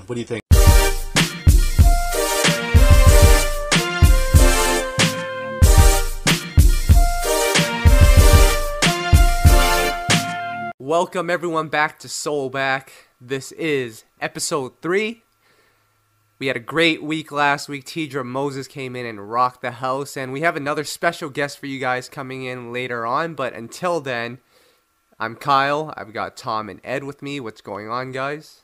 What do you think? Welcome everyone back to SoulBack. This is episode 3. We had a great week last week. Tidra Moses came in and rocked the house, and we have another special guest for you guys coming in later on. But until then, I'm Kyle. I've got Tom and Ed with me. What's going on, guys?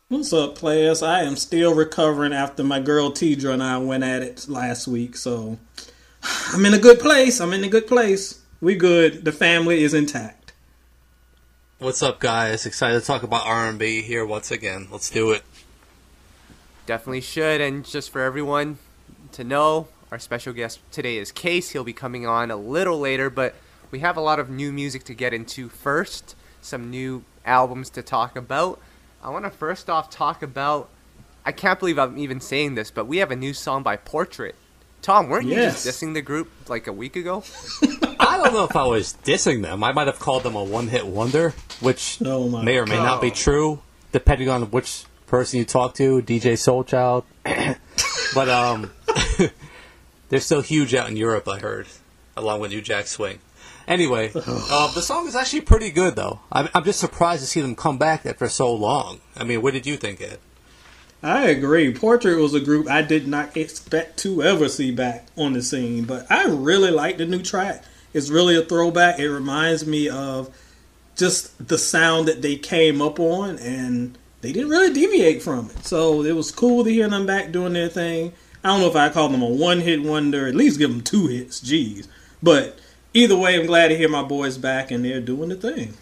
What's up, players? I am still recovering after my girl Tidra and I went at it last week, so I'm in a good place. We good. The family is intact. What's up, guys? Excited to talk about R&B here once again. Let's do it. Definitely should. And just for everyone to know, our special guest today is Case. He'll be coming on a little later, but we have a lot of new music to get into first. Some new albums to talk about. I want to first off talk about, I can't believe I'm even saying this, but we have a new song by Portrait. Tom, weren't you just dissing the group like a week ago? I don't know if I was dissing them. I might have called them a one-hit wonder, which may or may not be true, depending on which person you talk to, DJ Soulchild. But they're still huge out in Europe, I heard, along with New Jack Swing. Anyway, the song is actually pretty good, though. I'm just surprised to see them come back after so long. I mean, what did you think, Ed? I agree. Portrait was a group I did not expect to ever see back on the scene, but I really like the new track. It's really a throwback. It reminds me of just the sound that they came up on, and they didn't really deviate from it. So it was cool to hear them back doing their thing. I don't know if I call them a one-hit wonder. At least give them 2 hits. Jeez. But either way, I'm glad to hear my boys back, and they're doing the thing.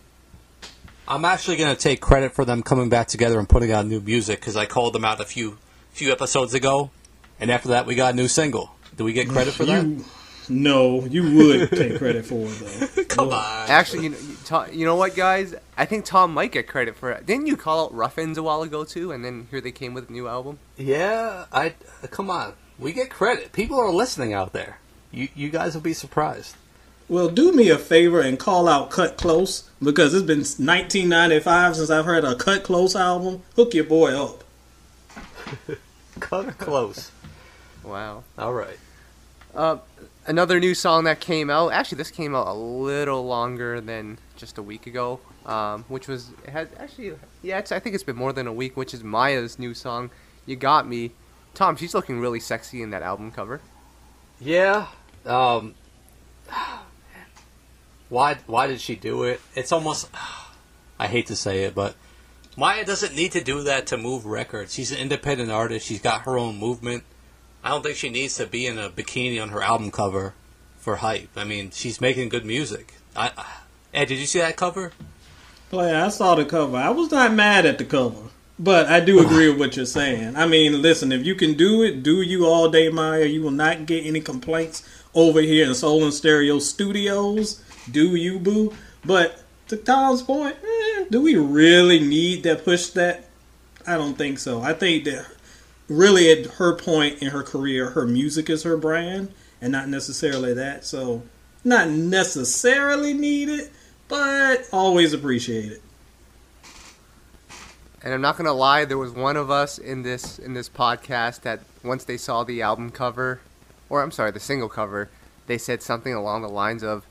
I'm actually going to take credit for them coming back together and putting out new music, because I called them out a few episodes ago, and after that we got a new single. Do we get credit for that? No, you would take credit for it, though. Come on. Actually, you know what, guys? I think Tom might get credit for it. Didn't you call out Ruffins a while ago, too? And then here they came with a new album? Yeah, come on. We get credit. People are listening out there. You guys will be surprised. Well, do me a favor and call out Cut Close, because it's been 1995 since I've heard a Cut Close album. Hook your boy up. Cut Close. Wow. All right. Another new song that came out. Actually, this came out a little longer than just a week ago. Which was I think it's been more than a week. Which is Maya's new song, "You Got Me." Tom, she's looking really sexy in that album cover. Yeah. Why did she do it? It's almost, I hate to say it, but Maya doesn't need to do that to move records. She's an independent artist. She's got her own movement. I don't think she needs to be in a bikini on her album cover for hype. I mean, she's making good music. Ed, did you see that cover? I saw the cover. I was not mad at the cover, but I do agree with what you're saying. I mean, listen, if you can do it, do you all day, Maya. You will not get any complaints over here in Soul and Stereo Studios. Do you, boo? But to Tom's point, do we really need to push that? I don't think so. I think that really at her point in her career, her music is her brand and not necessarily that. So not necessarily need it, but always appreciate it. And I'm not going to lie, there was one of us in this podcast that once they saw the album cover, or I'm sorry, the single cover, they said something along the lines of,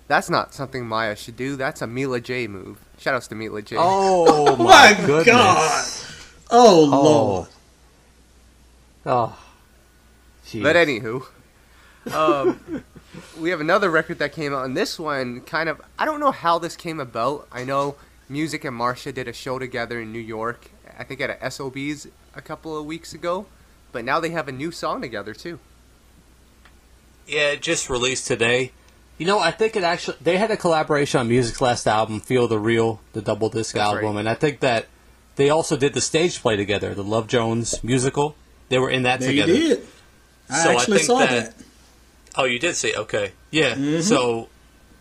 "That's not something Maya should do. That's a Mila J move." Shoutouts to Mila J. Oh my goodness. God. Oh, Lord. Oh. Jeez. But anywho, we have another record that came out, and this one kind of, I don't know how this came about. I know Musiq and Marsha did a show together in New York, I think at a SOB's a couple of weeks ago, but now they have a new song together too. Yeah, it just released today. You know, I think they had a collaboration on Musiq's last album, Feel the Real, the double disc album, right. And I think that they also did the stage play together, the Love Jones musical. They were in that together. They did. I actually saw that. Oh, you did see? Okay. Yeah. Mm-hmm. So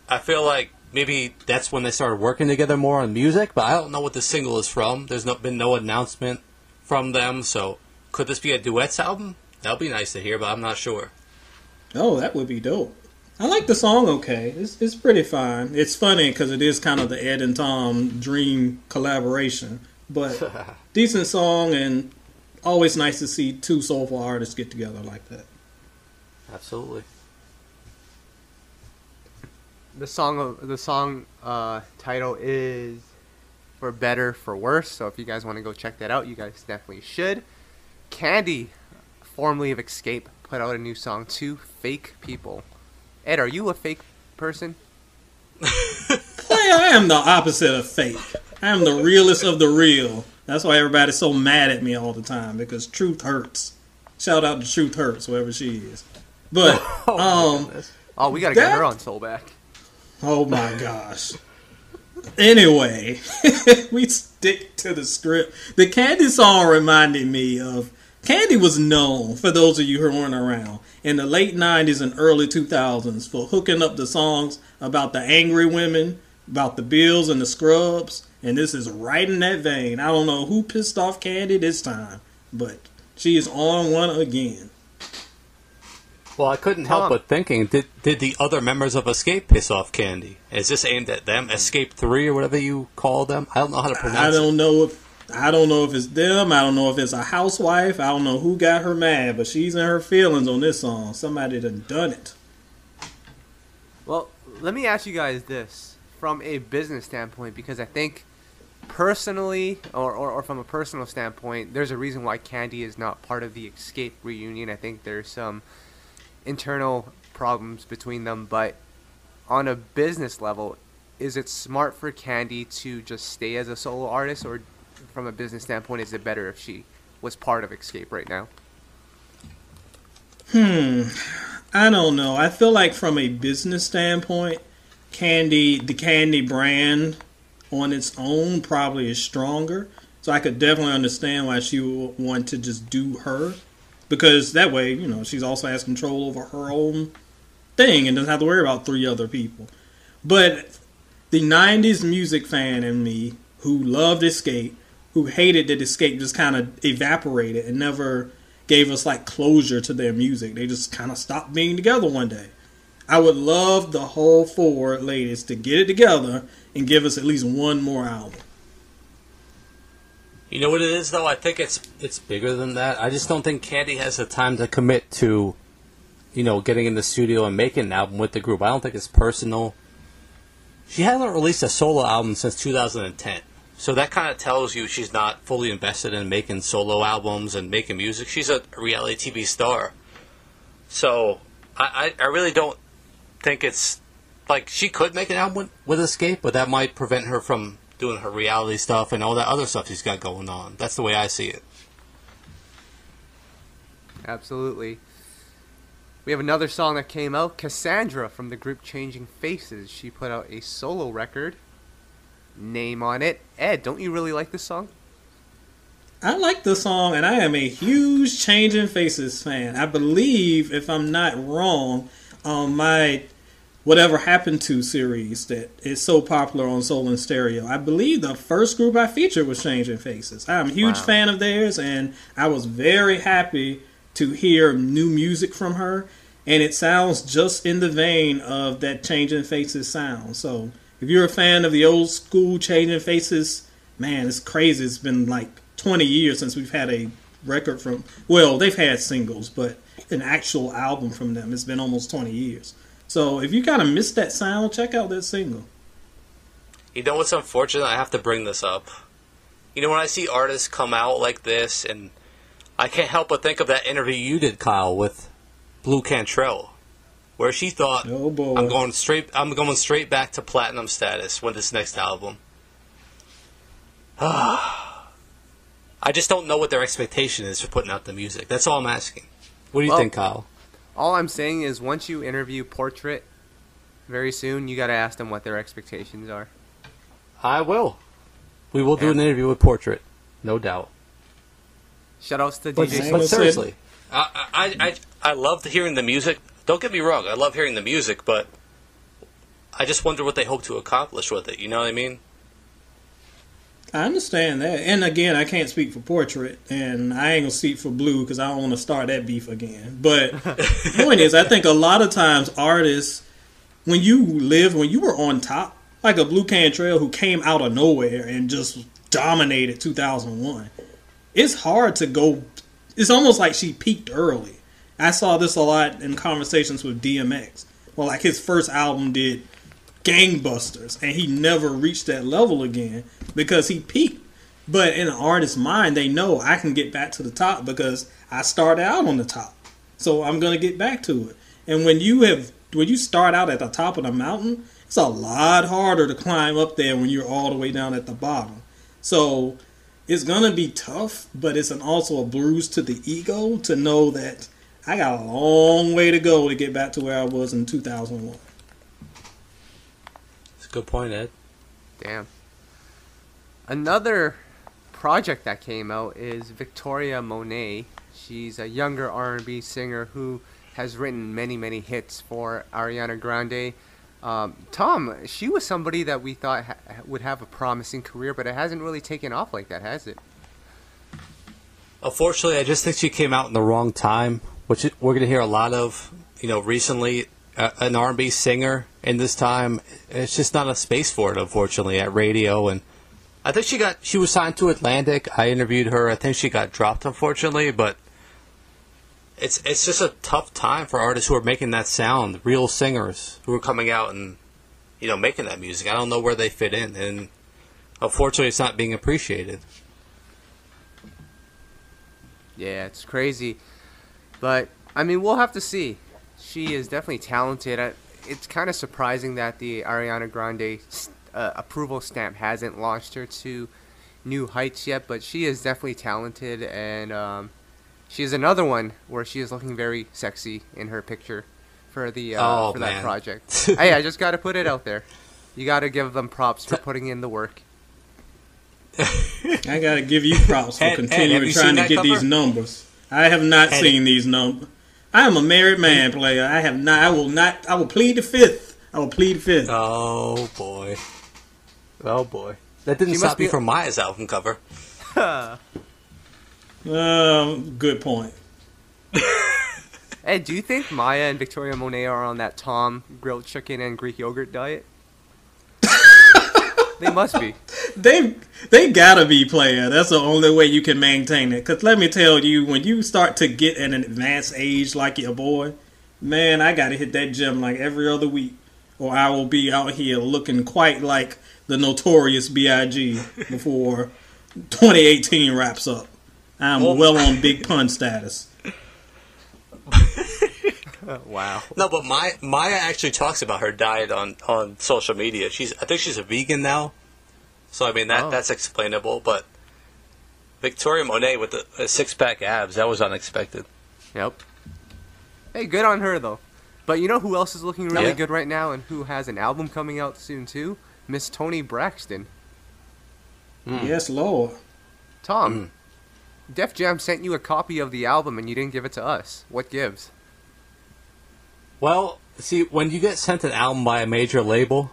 I feel like maybe that's when they started working together more on music, but I don't know what the single is from. There's been no announcement from them, so could this be a duets album? That would be nice to hear, but I'm not sure. Oh, that would be dope. I like the song okay. It's pretty fine. It's funny because it is kind of the Ed and Tom dream collaboration. But decent song, and always nice to see two soulful artists get together like that. Absolutely. The song title is For Better, For Worse. So if you guys want to go check that out, you guys definitely should. Kandi, formerly of Xscape, put out a new song too, Fake People. Ed, are you a fake person? I am the opposite of fake. I am the realest of the real. That's why everybody's so mad at me all the time, because truth hurts. Shout out to Truth Hurts, wherever she is. But we gotta get her on SoulBack. Oh my gosh. Anyway, we stick to the script. The Kandi song reminded me of... Kandi was known, for those of you who weren't around, in the late 90s and early 2000s for hooking up the songs about the angry women, about the Bills and the Scrubs, and this is right in that vein. I don't know who pissed off Kandi this time, but she is on one again. Well, I couldn't help but thinking, did the other members of Xscape piss off Kandi? Is this aimed at them? Xscape 3 or whatever you call them? I don't know how to pronounce it. I don't know if it's them. I don't know if it's a housewife. I don't know who got her mad, but she's in her feelings on this song. Somebody done it. Well, let me ask you guys this from a business standpoint, because I think personally, or from a personal standpoint, there's a reason why Kandi is not part of the Xscape reunion. I think there's some internal problems between them, but on a business level, is it smart for Kandi to just stay as a solo artist, or from a business standpoint, is it better if she was part of Xscape right now? I don't know. I feel like from a business standpoint, the Kandi brand on its own probably is stronger. So I could definitely understand why she would want to just do her. Because that way, you know, she's also has control over her own thing and doesn't have to worry about 3 other people. But the 90s music fan in me, who loved Xscape, who hated that Xscape just kind of evaporated and never gave us like closure to their music. They just kind of stopped being together one day. I would love the whole 4 ladies to get it together and give us at least one more album. You know what it is, though? I think it's bigger than that. I just don't think Kandi has the time to commit to, you know, getting in the studio and making an album with the group. I don't think it's personal. She hasn't released a solo album since 2010. So that kind of tells you she's not fully invested in making solo albums and making music. She's a reality TV star. So I really don't think it's... Like, she could make an album with Xscape, but that might prevent her from doing her reality stuff and all that other stuff she's got going on. That's the way I see it. Absolutely. We have another song that came out, Cassandra from the group Changing Faces. She put out a solo record. Name on it. Ed, don't you really like this song? I like the song, and I am a huge Changing Faces fan. I believe, if I'm not wrong, my Whatever Happened To series that is so popular on Soul and Stereo, I believe the first group I featured was Changing Faces. I'm a huge fan of theirs, and I was very happy to hear new music from her, and it sounds just in the vein of that Changing Faces sound. So if you're a fan of the old school Changing Faces, man, it's crazy. It's been like 20 years since we've had a record from... Well, they've had singles, but an actual album from them. It's been almost 20 years. So if you kind of missed that sound, check out that single. You know what's unfortunate? I have to bring this up. You know, when I see artists come out like this, and I can't help but think of that interview you did, Kyle, with Blue Cantrell, where she thought, oh boy, I'm going straight back to platinum status with this next album. I just don't know what their expectation is for putting out the music. That's all I'm asking. What do you think, Kyle? All I'm saying is once you interview Portrait very soon, you got to ask them what their expectations are. I will. We will do an interview with Portrait, no doubt. Shoutouts to DJ. But seriously, I love hearing the music. Don't get me wrong, I love hearing the music, but I just wonder what they hope to accomplish with it. You know what I mean? I understand that. And again, I can't speak for Portrait, and I ain't going to speak for Blue because I don't want to start that beef again. But the point is, I think a lot of times artists, when you were on top, like a Blue Cantrell who came out of nowhere and just dominated 2001. It's hard to go. It's almost like she peaked early. I saw this a lot in conversations with DMX. Well, like his first album did gangbusters, and he never reached that level again because he peaked. But in an artist's mind, they know I can get back to the top because I started out on the top. So I'm going to get back to it. And when you start out at the top of the mountain, it's a lot harder to climb up there when you're all the way down at the bottom. So it's going to be tough, but it's also a bruise to the ego to know that I got a long way to go to get back to where I was in 2001. That's a good point, Ed. Damn. Another project that came out is Victoria Monet. She's a younger R&B singer who has written many hits for Ariana Grande. Tom, she was somebody that we thought would have a promising career, but it hasn't really taken off like that, has it? Unfortunately, I just think she came out in the wrong time, which we're going to hear a lot of, recently. An R&B singer in this time, it's just not a space for it, unfortunately, at radio. And I think she was signed to Atlantic. I interviewed her. I think she got dropped, unfortunately, but it's just a tough time for artists who are making that sound, real singers who are coming out and, making that music. I don't know where they fit in, and unfortunately, it's not being appreciated. Yeah, it's crazy. But, we'll have to see. She is definitely talented. It's kind of surprising that the Ariana Grande approval stamp hasn't launched her to new heights yet, but she is definitely talented, and she is another one where she is looking very sexy in her picture for that project. Hey, I just got to put it out there. You got to give them props for putting in the work. I got to give you props for continuing trying to get these numbers. I have not seen these numbers. I am a married man, player. I have not. I will not. I will plead the fifth. Oh boy. That didn't stop me from Maya's album cover. Good point. Hey, do you think Maya and Victoria Monet are on that Tom grilled chicken and Greek yogurt diet? They must be. They gotta be, player. That's the only way you can maintain it. Because let me tell you, when you start to get at an advanced age like your boy, man, I gotta hit that gym like every other week, or I will be out here looking quite like the notorious B.I.G. before 2018 wraps up. I'm well on big pun status. Wow. No, but Maya actually talks about her diet on social media. I think she's a vegan now, so that's explainable. But Victoria Monet with the 6-pack abs, that was unexpected. Yep. Hey, good on her though. But you know who else is looking really good right now, and who has an album coming out soon too? Miss Toni Braxton. Yes, Lord. Tom, Def Jam sent you a copy of the album, and you didn't give it to us. What gives? Well, see, when you get sent an album by a major label,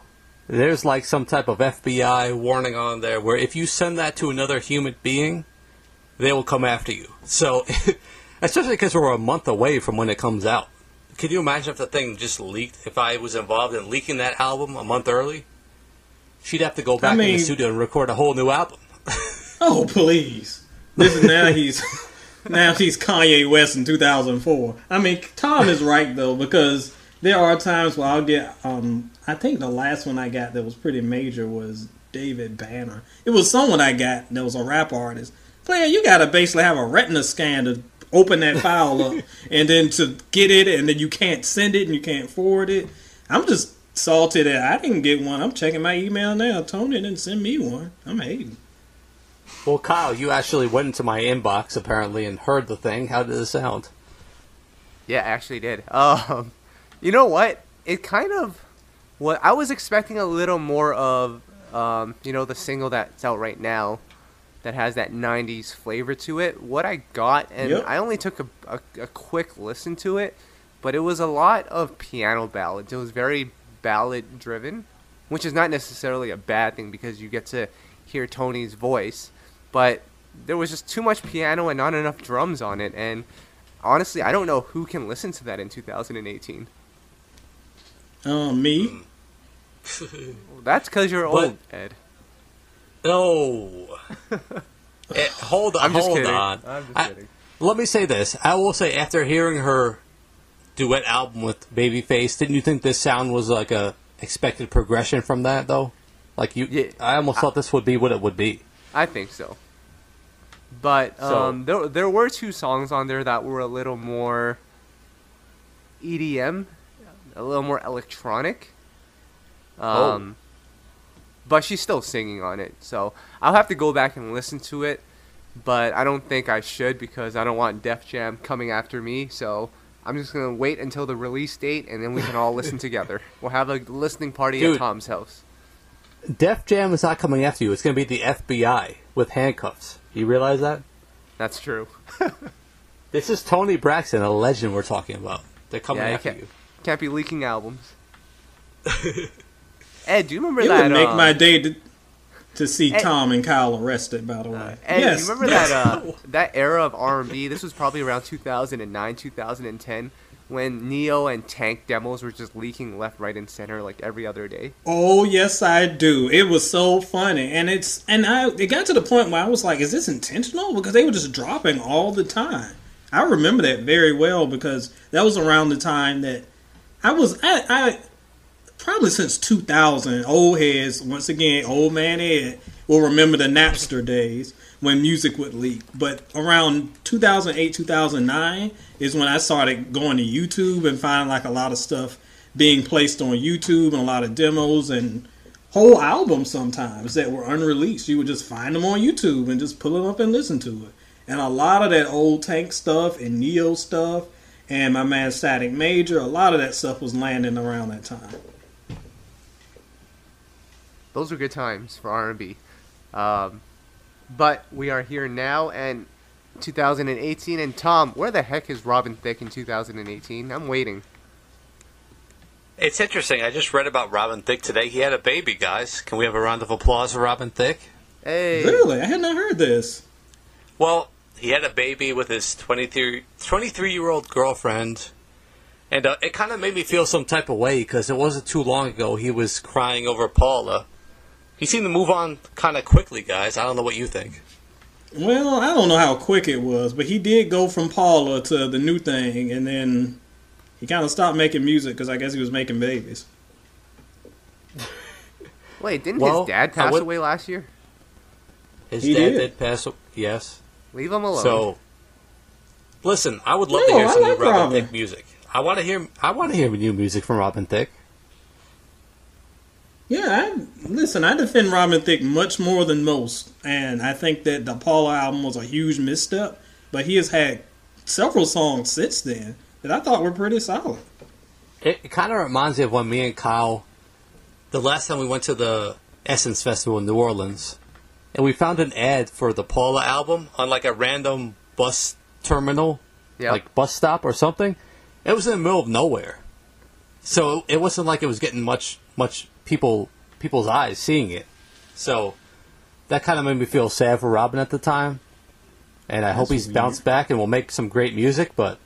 there's like some type of FBI warning on there where if you send that to another human being, they will come after you. So, especially because we're a month away from when it comes out. Can you imagine if the thing just leaked? If I was involved in leaking that album a month early, she'd have to go back in the studio and record a whole new album. Oh, please. This is now he's Kanye West in 2004. Tom is right, though, because there are times where I'll get, I think the last one I got that was pretty major was David Banner. It was someone I got that was a rap artist. Player, you got to basically have a retina scan to open that file up, and then to get it, and then you can't send it, and you can't forward it. I'm just salty that I didn't get one. I'm checking my email now. Tony didn't send me one. I'm hating. Well, Kyle, you actually went into my inbox, apparently, and heard the thing. How did it sound? Yeah, I actually did. You know what? It kind of... I was expecting a little more of, the single that's out right now that has that 90s flavor to it. What I got, and I only took a quick listen to it, but it was a lot of piano ballads. It was very ballad-driven, which is not necessarily a bad thing because you get to hear Tony's voice. But there was just too much piano and not enough drums on it. And honestly, I don't know who can listen to that in 2018. Me. That's because you're old, Ed. No. Hold on. I'm just hold kidding. on. I'm just kidding. Let me say this. I will say, after hearing her duet album with Babyface, didn't you think this sound was like a expected progression from that, though? Like Yeah, I almost thought this would be what it would be. I think so. But there were 2 songs on there that were a little more EDM, a little more electronic. But she's still singing on it, so I'll have to go back and listen to it. But I don't think I should because I don't want Def Jam coming after me. So I'm just gonna wait until the release date, and then we can all listen together. We'll have a listening party at Tom's house. Def Jam is not coming after you. It's going to be the FBI with handcuffs. You realize that? That's true. This is Toni Braxton, a legend we're talking about. They're coming after you. Can't be leaking albums. Ed, do you remember it that? It would make my day to see Tom and Kyle arrested, by the way. Ed, yes. You remember that era of R&B? This was probably around 2009, 2010, when Neo and Tank demos were just leaking left, right, and center like every other day. Oh, yes, I do. It was so funny. And it got to the point where I was like, is this intentional? Because they were just dropping all the time. I remember that very well because that was around the time that I probably since 2000, old heads, once again, old man Ed, will remember the Napster days when music would leak. But around 2008, 2009 is when I started going to YouTube and finding like a lot of stuff being placed on YouTube and a lot of demos and whole albums sometimes that were unreleased. You would just find them on YouTube and just pull them up and listen to it. And a lot of that old Tank stuff and Neo stuff and my man Static Major, a lot of that stuff was landing around that time. Those were good times for R&B. But we are here now, and 2018. And Tom, where the heck is Robin Thicke in 2018? I'm waiting. It's interesting. I just read about Robin Thicke today. He had a baby, guys. Can we have a round of applause for Robin Thicke? Hey. Really? I had not heard this. Well, he had a baby with his 23-year-old girlfriend. And it kind of made me feel some type of way because it wasn't too long ago he was crying over Paula. He seemed to move on kind of quickly, guys. I don't know what you think. Well, I don't know how quick it was, but he did go from Paula to the new thing, and then he kind of stopped making music because I guess he was making babies. Wait, didn't his dad pass away last year? His dad did pass away, yes. Leave him alone. So, listen, I would love to hear some new Robin Thicke music. I want to hear new music from Robin Thicke. Yeah, I defend Robin Thicke much more than most, and I think that the Paula album was a huge misstep, but he has had several songs since then that I thought were pretty solid. It kind of reminds me of when me and Kyle, the last time we went to the Essence Festival in New Orleans, and we found an ad for the Paula album on like a random bus terminal, like bus stop or something. It was in the middle of nowhere, so it wasn't like it was getting much people's eyes seeing it. So that kind of made me feel sad for Robin at the time, and I hope he's bounced back and will make some great music. But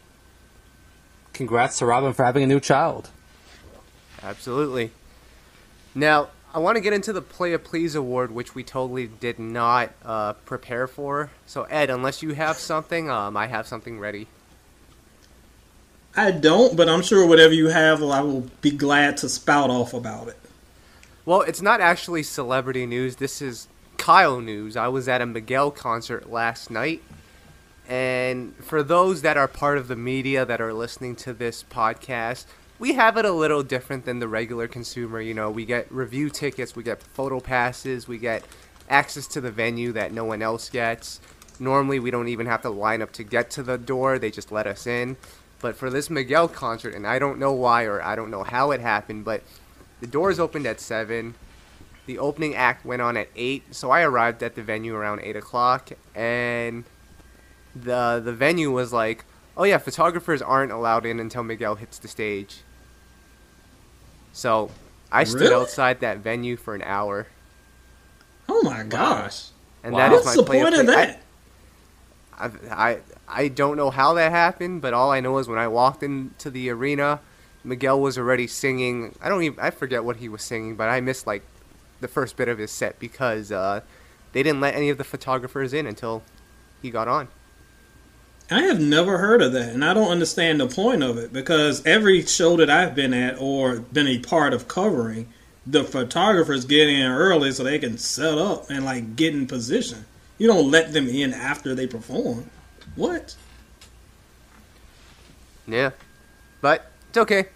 congrats to Robin for having a new child. Absolutely. Now I want to get into the Playa Please award, which we totally did not prepare for. So Ed, unless you have something, I have something ready. I don't, but I'm sure whatever you have, I will be glad to spout off about it. Well, it's not actually celebrity news. This is Kyle news. I was at a Miguel concert last night. And for those that are part of the media that are listening to this podcast, we have it a little different than the regular consumer. You know, we get review tickets, we get photo passes, we get access to the venue that no one else gets. Normally, we don't even have to line up to get to the door. They just let us in. But for this Miguel concert, and I don't know why or I don't know how it happened, but the doors opened at 7. The opening act went on at 8. So I arrived at the venue around 8 o'clock. And the venue was like, oh yeah, photographers aren't allowed in until Miguel hits the stage. So I stood outside that venue for an hour. Oh my gosh. And that is my What's the point of that? I don't know how that happened, but all I know is when I walked into the arena, Miguel was already singing. I forget what he was singing, but I missed like the first bit of his set because they didn't let any of the photographers in until he got on. I have never heard of that, and I don't understand the point of it, because every show that I've been at or been a part of covering, the photographers get in early so they can set up and like get in position. You don't let them in after they perform. What? Yeah, but it's okay.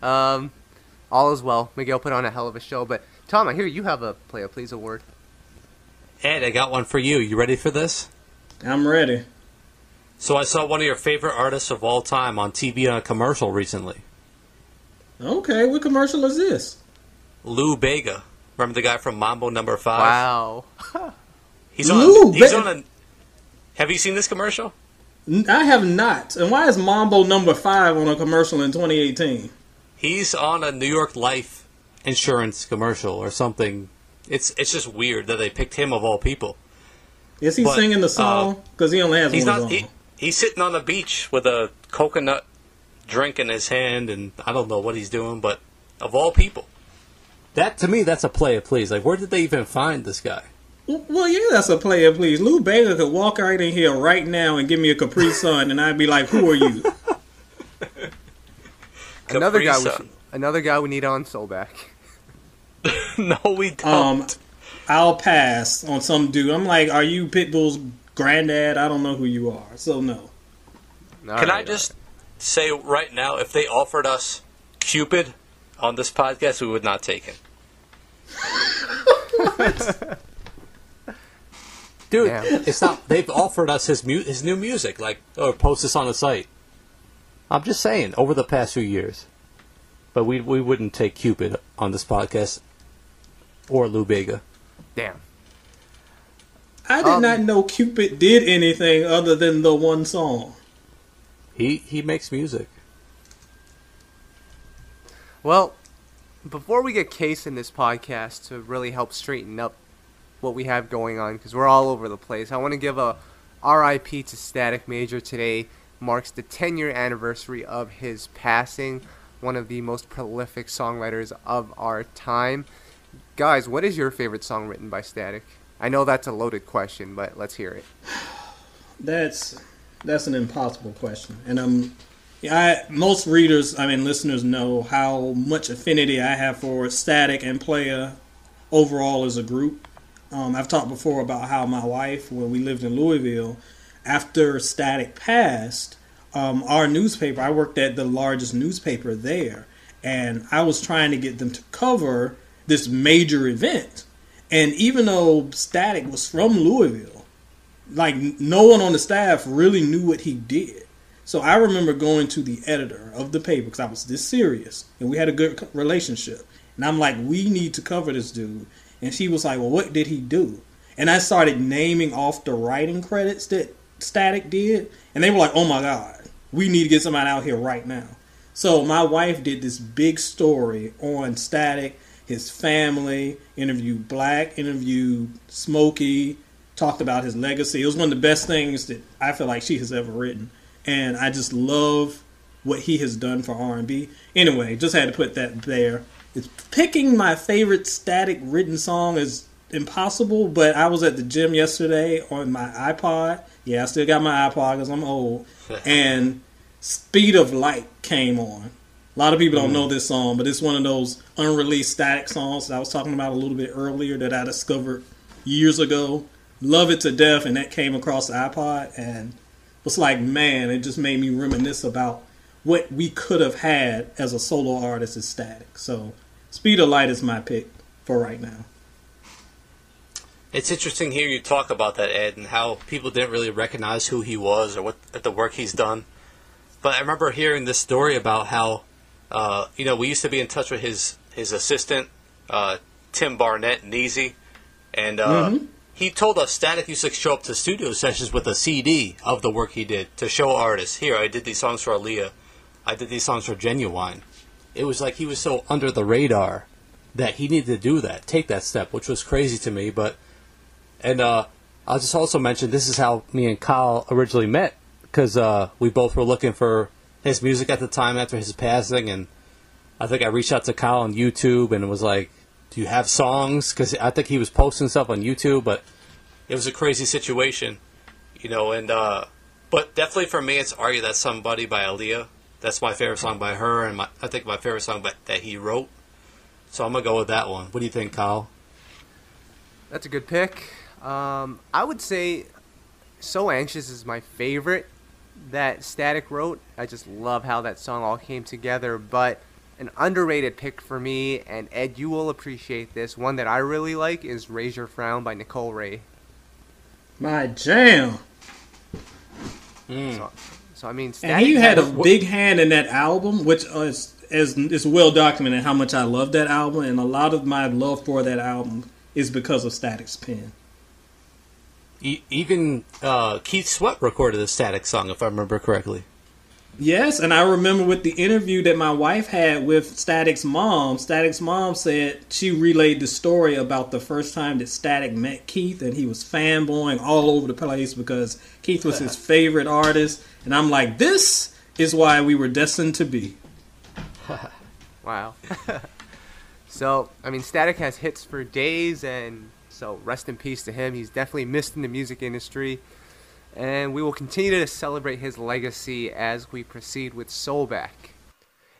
All is well. Miguel put on a hell of a show, but Tom, I hear you have a Playa Please award. Ed, I got one for you. You ready for this? I'm ready. So I saw one of your favorite artists of all time on TV on a commercial recently. Okay, what commercial is this? Lou Bega. Remember the guy from Mambo Number 5? Wow. He's on a... Have you seen this commercial? I have not. And why is Mambo Number 5 on a commercial in 2018? He's on a New York Life insurance commercial or something. It's just weird that they picked him of all people. Is he singing the song? Because he only has one song. He's sitting on the beach with a coconut drink in his hand, and I don't know what he's doing, but of all people. That, to me, that's a Playa Please. Like, where did they even find this guy? Well, yeah, that's a Playa Please. Lou Bega could walk right in here right now and give me a Capri Sun, and I'd be like, who are you? Another guy we need on SoulBack. No, we don't. I'll pass on some dude. I'm like, are you Pitbull's granddad? I don't know who you are, so no. Can I just say right now, if they offered us Cupid on this podcast, we would not take it. Dude, yeah. It's not. They've offered us his new music, like, or post this on the site. I'm just saying, over the past few years. But we wouldn't take Cupid on this podcast or Lou Bega. Damn. I did not know Cupid did anything other than the one song. He makes music. Well, before we get Case in this podcast to really help straighten up what we have going on, because we're all over the place, I want to give a RIP to Static Major. Today marks the 10-year anniversary of his passing, one of the most prolific songwriters of our time. Guys, what is your favorite song written by Static? I know that's a loaded question, but let's hear it. That's an impossible question. And most readers, listeners know how much affinity I have for Static and Playa overall as a group. I've talked before about how my wife, when we lived in Louisville, after Static passed, our newspaper, I worked at the largest newspaper there, and I was trying to get them to cover this major event. And even though Static was from Louisville, like, no one on the staff really knew what he did. So I remember going to the editor of the paper, because I was this serious, and we had a good relationship. And I'm like, we need to cover this dude. And she was like, well, what did he do? And I started naming off the writing credits that Static did. And they were like, oh my God, we need to get somebody out here right now. So my wife did this big story on Static, his family, interviewed Black, interviewed Smokey, talked about his legacy. It was one of the best things that I feel like she has ever written. And I just love what he has done for R&B. Anyway, just had to put that there. Picking my favorite Static written song is impossible, but I was at the gym yesterday on my iPod. Yeah, I still got my iPod because I'm old. And Speed of Light came on. A lot of people don't know this song, but it's one of those unreleased Static songs that I was talking about a little bit earlier that I discovered years ago. Love it to death, and that came across the iPod, and was like, man, it just made me reminisce about what we could have had as a solo artist as Static. So Speed of Light is my pick for right now. It's interesting to hear you talk about that, Ed, and how people didn't really recognize who he was or what the work he's done. But I remember hearing this story about how, we used to be in touch with his assistant, Tim Barnett, Neezy, and he told us Static used to show up to studio sessions with a CD of the work he did to show artists. Here, I did these songs for Aaliyah. I did these songs for Genuine. It was like he was so under the radar that he needed to do that, take that step, which was crazy to me. And I'll just also mention this is how me and Kyle originally met, because we both were looking for his music at the time after his passing, and I think I reached out to Kyle on YouTube and was like, do you have songs? Because I think he was posting stuff on YouTube, but it was a crazy situation, you know. And but definitely for me, it's "Are You That Somebody" by Aaliyah. That's my favorite song by her, and I think my favorite song that he wrote. So I'm gonna go with that one. What do you think, Kyle? That's a good pick. I would say "So Anxious" is my favorite that Static wrote. I just love how that song all came together. But an underrated pick for me, and Ed, you will appreciate this, one that I really like is "Raise Your Frown" by Nicole Ray. My jam. So I mean, and he had a big hand in that album, which is well documented how much I love that album, and a lot of my love for that album is because of Static's pen. Even Keith Sweat recorded a Static song, if I remember correctly. Yes, and I remember with the interview that my wife had with Static's mom said she relayed the story about the first time that Static met Keith, and he was fanboying all over the place because Keith was his favorite artist. And I'm like, this is why we were destined to be. Wow. So, I mean, Static has hits for days, and so rest in peace to him. He's definitely missed in the music industry. And we will continue to celebrate his legacy as we proceed with SoulBack.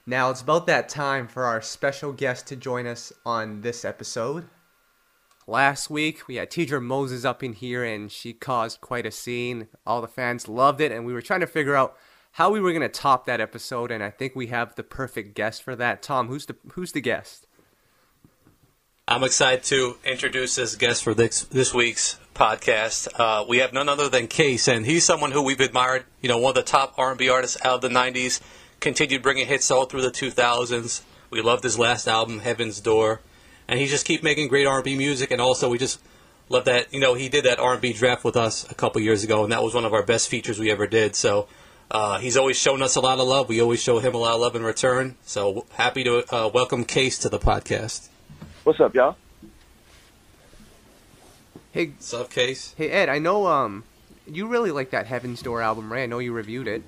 Now, it's about that time for our special guest to join us on this episode. Last week, we had Teacher Moses up in here, and she caused quite a scene. All the fans loved it, and we were trying to figure out how we were going to top that episode, and I think we have the perfect guest for that. Tom, who's the guest? I'm excited to introduce this guest for this week's podcast. We have none other than Case, and he's someone who we've admired. You know, one of the top R&B artists out of the 90s, continued bringing hits all through the 2000s. We loved his last album, Heaven's Door, and he just keep making great R&B music. And also, we just love that, you know, he did that R&B draft with us a couple years ago, and that was one of our best features we ever did. So he's always shown us a lot of love. We always show him a lot of love in return. So happy to welcome Case to the podcast. What's up, y'all? Hey, what's up, Case? Hey, Ed, I know you really like that Heaven's Door album, right? I know you reviewed it.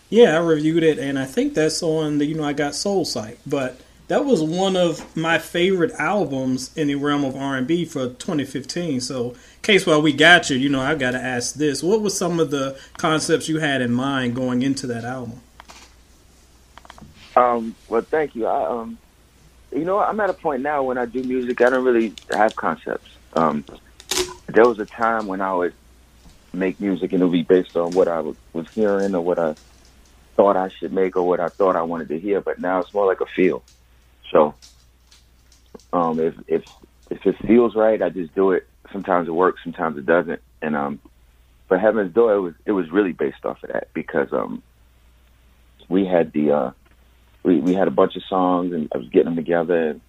Yeah, I reviewed it, and I think that's on the I Got Soul site. But that was one of my favorite albums in the realm of R&B for 2015. So, Case, while we got you, I've got to ask this. What were some of the concepts you had in mind going into that album? Well, thank you. I'm at a point now when I do music, I don't really have concepts. There was a time when I would make music and it would be based on what I was hearing or what I thought I should make or what I thought I wanted to hear, but now it's more like a feel. So if it feels right, I just do it. Sometimes it works, sometimes it doesn't. And for Heaven's Door, it was really based off of that because we had we had a bunch of songs and I was getting them together and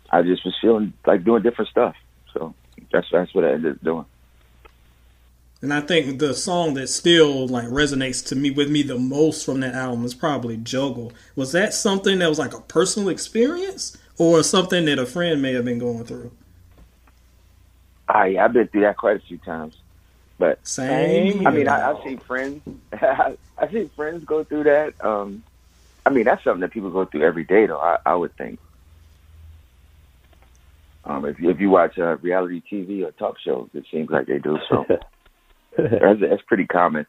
I just was feeling like doing different stuff. So that's what I ended up doing. And I think the song that still resonates with me the most from that album is probably Juggle. Was that something that was like a personal experience or something that a friend may have been going through? I've been through that quite a few times. But same. I mean, I've seen friends. I've seen friends go through that. I mean, that's something that people go through every day, though. I would think. If you watch reality TV or talk shows, it seems like they do. So that's pretty common.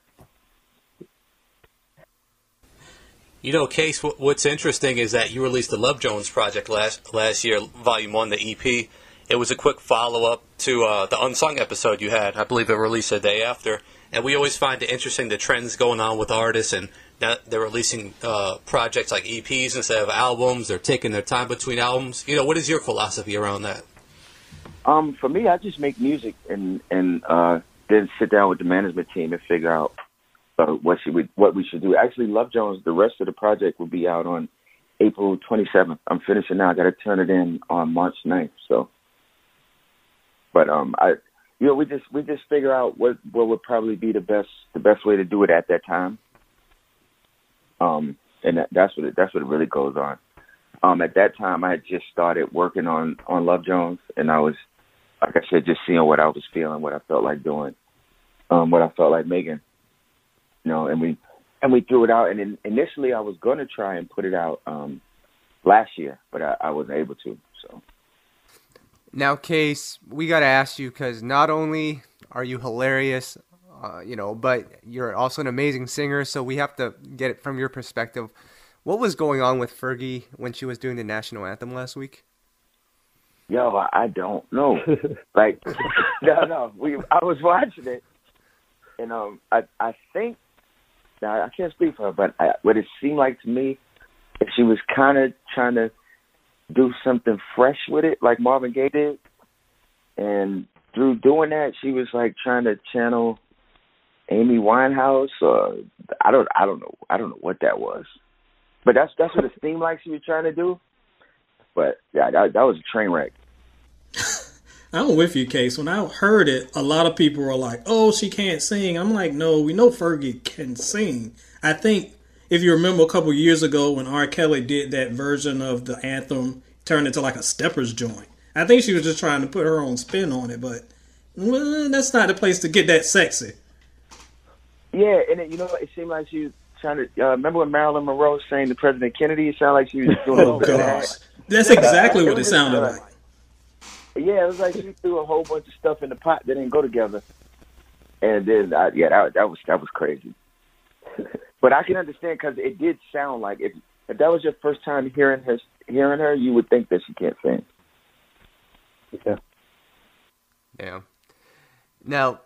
Case, what's interesting is that you released the Love Jones project last year, Volume 1, the EP. It was a quick follow-up to the Unsung episode you had. I believe it released the day after. And we always find it interesting the trends going on with artists, and now they're releasing projects like EPs instead of albums. They're taking their time between albums. What is your philosophy around that? For me, I just make music and then sit down with the management team and figure out what we should do. Actually, Love Jones, the rest of the project will be out on April 27th. I'm finishing now. I got to turn it in on March 9th. So, but we just figure out what would probably be the best way to do it at that time. And that's what it really goes on. At that time, I had just started working on Love Jones, and I was, like I said, just seeing what I was feeling, what I felt like doing, what I felt like making, and we threw it out. And initially, I was going to try and put it out last year, but I wasn't able to. So now, Case, we got to ask you because not only are you hilarious? But you're also an amazing singer, so we have to get it from your perspective. What was going on with Fergie when she was doing the national anthem last week? Yo, I don't know. Like, no. I was watching it, and I think, now I can't speak for her, but what it seemed like to me, if she was kind of trying to do something fresh with it, like Marvin Gaye did, and through doing that, she was like trying to channel Amy Winehouse, or I don't know what that was, but that's what it seemed like she was trying to do. But yeah, that was a train wreck. I'm with you, Case. When I heard it, a lot of people were like, "Oh, she can't sing." I'm like, "No, we know Fergie can sing." I think if you remember a couple years ago when R. Kelly did that version of the anthem, turned into like a steppers joint. I think she was just trying to put her own spin on it, but that's not the place to get that sexy. Yeah, and it seemed like she was trying to. Remember when Marilyn Monroe sang to President Kennedy? It sounded like she was doing a little bit of that. That's exactly what it sounded like. Yeah, it was like she threw a whole bunch of stuff in the pot that didn't go together, and then that was crazy. But I can understand because it did sound like if that was your first time hearing her, you would think that she can't sing. Yeah. Now,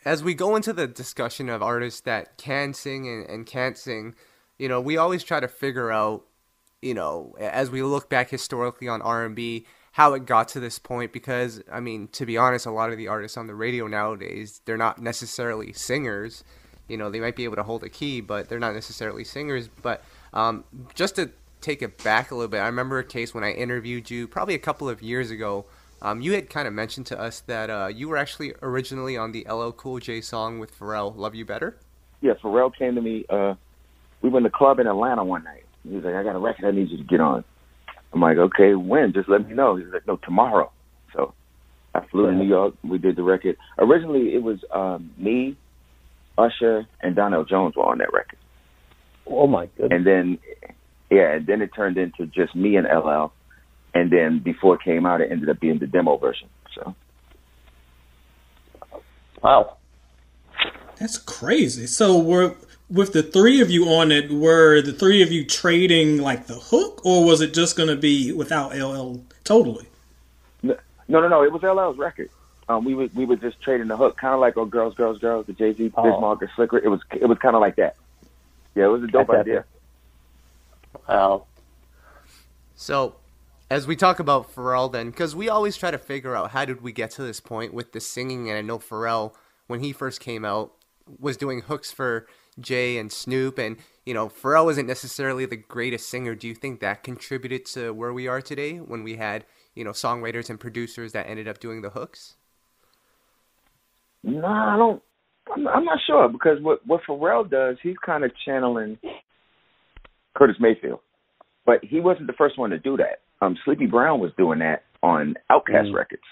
as we go into the discussion of artists that can sing and can't sing, we always try to figure out, as we look back historically on R&B, how it got to this point, because, I mean, to be honest, a lot of the artists on the radio nowadays, they're not necessarily singers. They might be able to hold a key, but they're not necessarily singers. But just to take it back a little bit, I remember a case when I interviewed you probably a couple of years ago. You had kind of mentioned to us that you were actually originally on the LL Cool J song with Pharrell, Love You Better? Yeah, Pharrell came to me. We were in the club in Atlanta one night. He was like, I got a record I need you to get on. I'm like, okay, when? Just let me know. He's like, no, tomorrow. So I flew to New York. We did the record. Originally, it was me, Usher, and Donnell Jones were on that record. Oh, my goodness. And then it turned into just me and LL. And then before it came out, it ended up being the demo version. So, wow, that's crazy. So with the three of you on it, were the three of you trading like the hook, or was it just going to be without LL totally? No. It was LL's record. We were just trading the hook, kind of like on Girls, Girls, Girls, the Jay-Z, Bismarck, and Slicker. It was kind of like that. Yeah, it was a dope idea. Wow. So, as we talk about Pharrell then, because we always try to figure out how did we get to this point with the singing, and I know Pharrell, when he first came out, was doing hooks for Jay and Snoop, and, Pharrell isn't necessarily the greatest singer. Do you think that contributed to where we are today when we had, songwriters and producers that ended up doing the hooks? No, I don't. I'm not sure, because what Pharrell does, he's kind of channeling Curtis Mayfield. But he wasn't the first one to do that. Sleepy Brown was doing that on Outkast records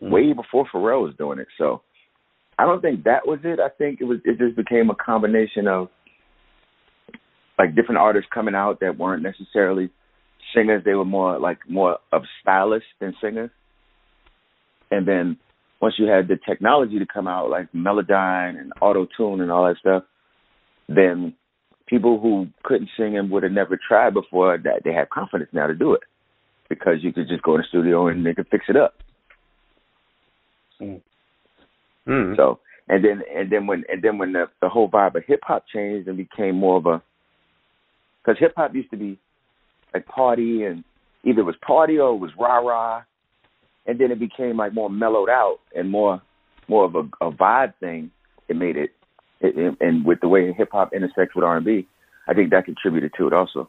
way before Pharrell was doing it. So I don't think that was it. I think it just became a combination of like different artists coming out that weren't necessarily singers. They were more of stylists than singers. And then once you had the technology to come out, like Melodyne and Auto-Tune and all that stuff, then people who couldn't sing and would have never tried before, that they have confidence now to do it, because you could just go in the studio and they could fix it up. So, and then when the whole vibe of hip hop changed and became more of a, because hip hop used to be like party, and either it was party or it was rah rah, and then it became like more mellowed out and more of a vibe thing. It made it, and with the way hip hop intersects with R&B, I think that contributed to it also.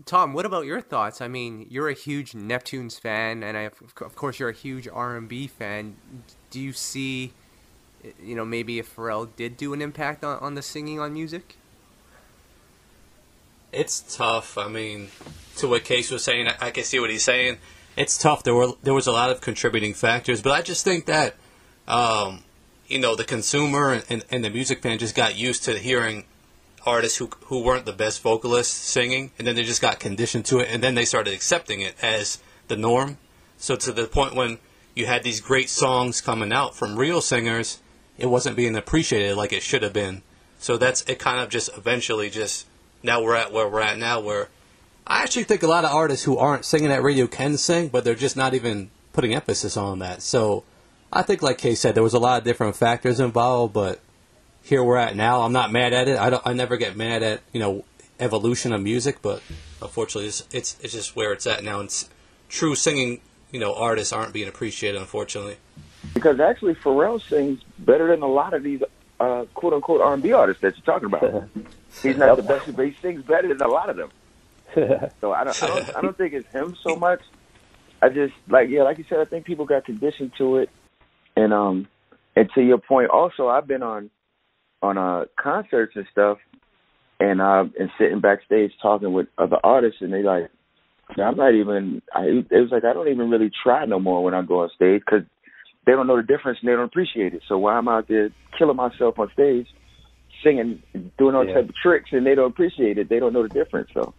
Tom, what about your thoughts? I mean, you're a huge Neptunes fan, and of course you're a huge R&B fan. Do you see, maybe if Pharrell did do an impact on the singing on Musiq? It's tough. I mean, to what Case was saying, I can see what he's saying. It's tough. There was a lot of contributing factors, but I just think that, the consumer and the music fan just got used to hearing artists who weren't the best vocalists singing, and then they just got conditioned to it, and then they started accepting it as the norm. So to the point when, you had these great songs coming out from real singers, it wasn't being appreciated like it should have been. So it kind of just eventually just, now we're at where we're at now, where I actually think a lot of artists who aren't singing at radio can sing, but they're just not even putting emphasis on that. So I think, like Kay said, there was a lot of different factors involved, but here we're at now. I'm not mad at it. I never get mad at, evolution of music, but unfortunately it's just where it's at now. It's true singing, artists aren't being appreciated, unfortunately. Because actually Pharrell sings better than a lot of these quote unquote R&B artists that you're talking about. He's not the best, but he sings better than a lot of them. So I don't think it's him so much. I just like you said, I think people got conditioned to it. And to your point also, I've been on concerts and stuff, and sitting backstage talking with other artists, and they like, I'm not even. It was like I don't even really try no more when I go on stage because they don't know the difference and they don't appreciate it. So why I'm out there killing myself on stage, singing, doing all type of tricks, and they don't appreciate it. They don't know the difference. So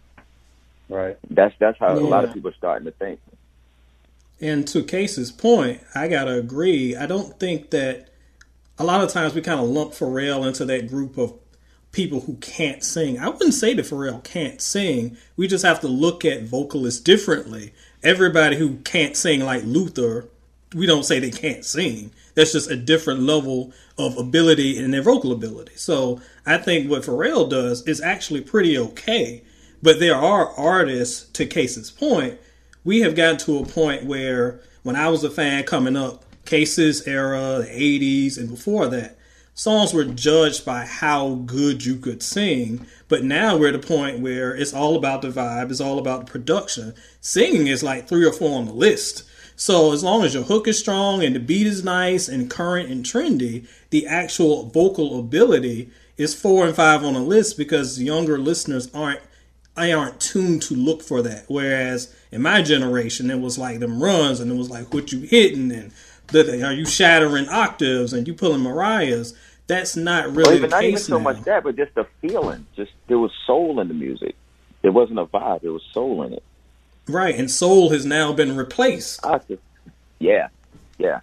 Right. That's how a lot of people are starting to think. And to Case's point, I gotta agree. I don't think that a lot of times we kind of lump Pharrell into that group of people who can't sing. I wouldn't say that Pharrell can't sing. We just have to look at vocalists differently. Everybody who can't sing like Luther, we don't say they can't sing. That's just a different level of ability in their vocal ability. So I think what Pharrell does is actually pretty okay. But there are artists, to Case's point, we have gotten to a point where when I was a fan coming up, Case's era, the 80s and before that, songs were judged by how good you could sing. But now we're at a point where it's all about the vibe. It's all about the production. Singing is like 3 or 4 on the list. So as long as your hook is strong and the beat is nice and current and trendy, the actual vocal ability is 4 and 5 on the list because younger listeners aren't tuned to look for that. Whereas in my generation, it was like them runs and it was like what you hitting and are you shattering octaves and you pulling Mariahs. That's not really the case not even so now. much that, but just the feeling. Just there was soul in the music. It wasn't a vibe. There was soul in it. Right, and soul has now been replaced. Yeah. And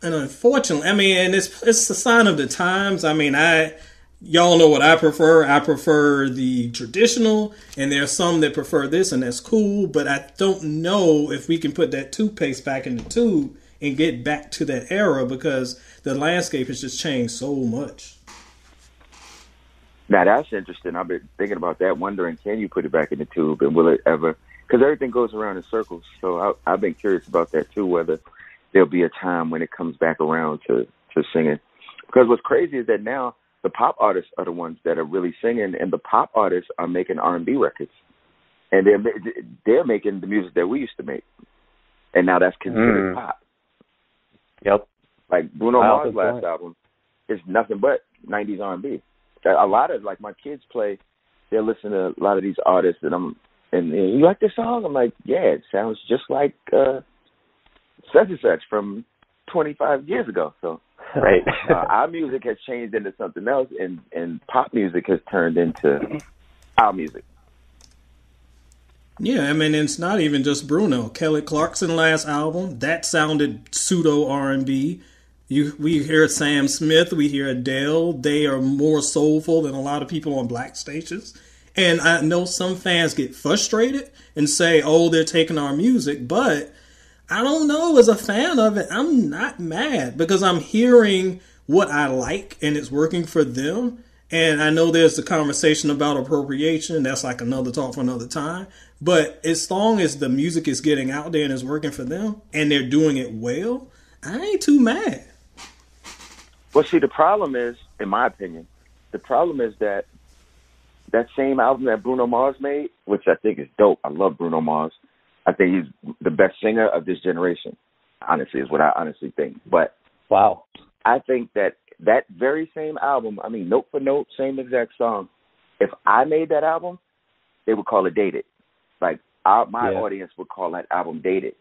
unfortunately, I mean, and it's a sign of the times. I mean, y'all know what I prefer. I prefer the traditional, and there are some that prefer this, and that's cool. But I don't know if we can put that toothpaste back in the tube and get back to that era because the landscape has just changed so much. Now that's interesting. I've been thinking about that, wondering, can you put it back in the tube, and will it ever? Because everything goes around in circles. So I've been curious about that too, whether there'll be a time when it comes back around to singing. Because what's crazy is that now the pop artists are the ones that are really singing, and the pop artists are making R&B records, and they're making the music that we used to make, and now that's considered pop. Yep. Like Bruno Mars' last album is nothing but 90s R&B. A lot of, like, my kids they're listening to a lot of these artists, and you like this song? I'm like, yeah, it sounds just like such and such from 25 years ago. So Right. our music has changed into something else, and pop music has turned into our music. Yeah, I mean, it's not even just Bruno. Kelly Clarkson's last album, that sounded pseudo R&B. We hear Sam Smith, we hear Adele. They are more soulful than a lot of people on black stations. And I know some fans get frustrated and say, oh, they're taking our music. But I don't know, as a fan of it, I'm not mad because I'm hearing what I like and it's working for them. And I know there's the conversation about appropriation. That's like another talk for another time. But as long as the music is getting out there and it's working for them and they're doing it well, I ain't too mad. Well, see, the problem is, in my opinion, that same album that Bruno Mars made, which I think is dope. I love Bruno Mars. I think he's the best singer of this generation, honestly, is what I honestly think. But Wow. I think that very same album, I mean, note for note, same exact song, if I made that album, they would call it dated. Like, my audience would call that album dated.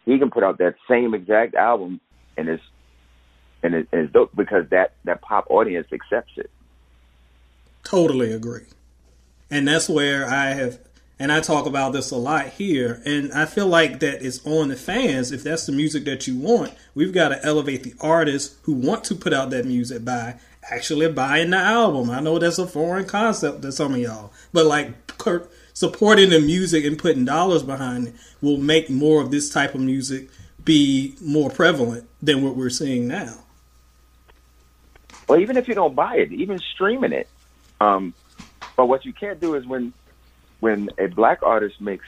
He can put out that same exact album, and it's dope because that pop audience accepts it. Totally agree. And that's where I And I talk about this a lot here. And I feel like that is on the fans. If that's the music that you want, we've got to elevate the artists who want to put out that music by actually buying the album. I know that's a foreign concept to some of y'all. But like supporting the music and putting dollars behind it will make more of this type of music be more prevalent than what we're seeing now. Well, even if you don't buy it, even streaming it. But what you can't do is when a black artist makes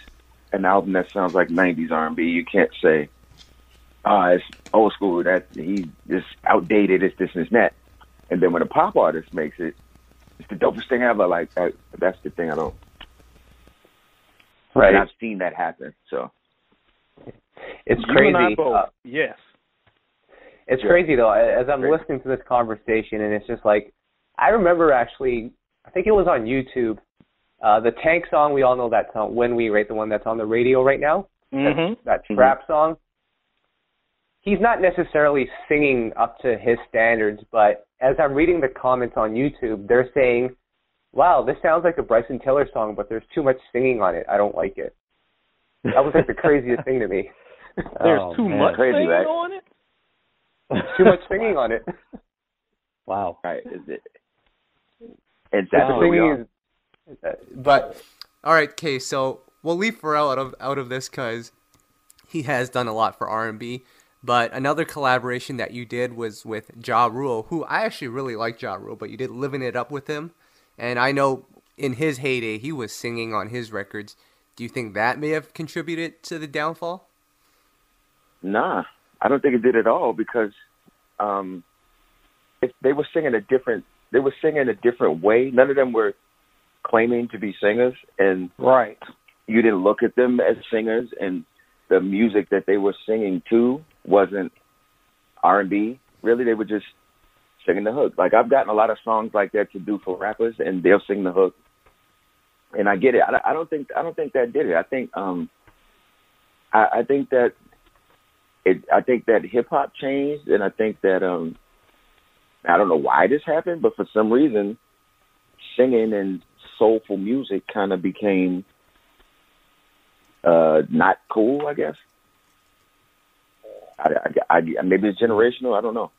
an album that sounds like 90s R&B, you can't say, it's old school, that he is outdated, it's this and that. And then when a pop artist makes it, it's the dopest thing ever. Like, that's the thing I don't. Right. And I've seen that happen, so. It's You crazy. and I both. Yes. It's crazy, though, as I'm listening to this conversation, and it's just like, I remember actually, I think it was on YouTube, the Tank song, we all know that song, When We Rate, the one that's on the radio right now, that trap song. He's not necessarily singing up to his standards, but as I'm reading the comments on YouTube, they're saying, wow, this sounds like a Bryson Tiller song, but there's too much singing on it. I don't like it. That was like the craziest thing to me. There's too much Crazy, singing right? on it? Too much singing on it. Wow. Right. Is it? The Exactly. singing is, but All right, okay, so we'll leave Pharrell out of this because he has done a lot for R&B. But another collaboration that you did was with Ja Rule, who I actually really like Ja Rule, but you did Living It Up with him. And I know in his heyday, he was singing on his records. Do you think that may have contributed to the downfall? Nah, I don't think it did at all because if they were singing a different way. None of them were claiming to be singers, and Right. you didn't look at them as singers, and the music that they were singing to wasn't R&B. Really, they were just singing the hook. Like, I've gotten a lot of songs like that to do for rappers, and they'll sing the hook, and I get it. I don't think that did it. I think that hip hop changed, and I think that I don't know why this happened, but for some reason, singing and soulful music kind of became not cool, I guess. I maybe it's generational. I don't know.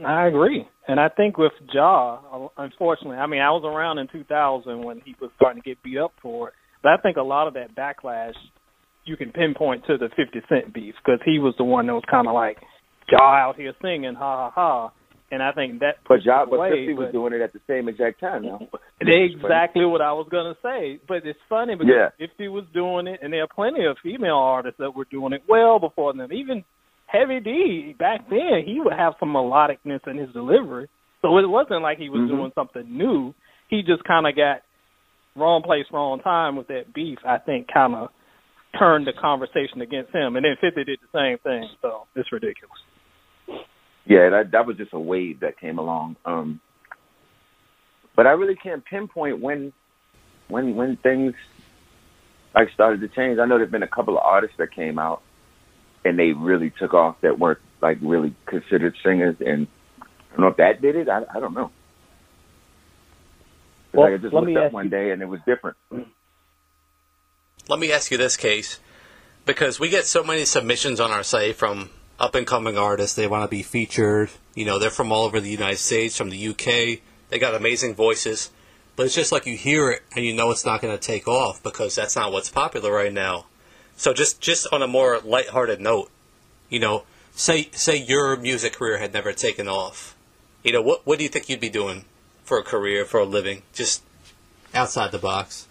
I agree. And I think with Ja, unfortunately, I mean, I was around in 2000 when he was starting to get beat up for it. But I think a lot of that backlash you can pinpoint to the 50 Cent beef because he was the one that was kind of like, Ja out here singing, ha, ha, ha. And I think that But 50 away, was doing it at the same exact time, no? Exactly what I was going to say. But it's funny because 50 was doing it, and there are plenty of female artists that were doing it well before them. Even Heavy D, back then, he would have some melodicness in his delivery. So it wasn't like he was doing something new. He just kind of got wrong place, wrong time with that beef, I think kind of turned the conversation against him. And then 50 did the same thing, so it's ridiculous. Yeah, that was just a wave that came along. But I really can't pinpoint when things like started to change. I know there've been a couple of artists that came out and they really took off that weren't like really considered singers, and I don't know if that did it. I don't know. Well, I just looked up one day and it was different. Let me ask you this, Case, because we get so many submissions on our site from up-and-coming artists. They want to be featured. You know, they're from all over the United States, from the UK. They got amazing voices. But it's just like you hear it and you know it's not going to take off because that's not what's popular right now. So just on a more lighthearted note, you know, say your music career had never taken off. You know, what do you think you'd be doing for a career, for a living, just outside the box?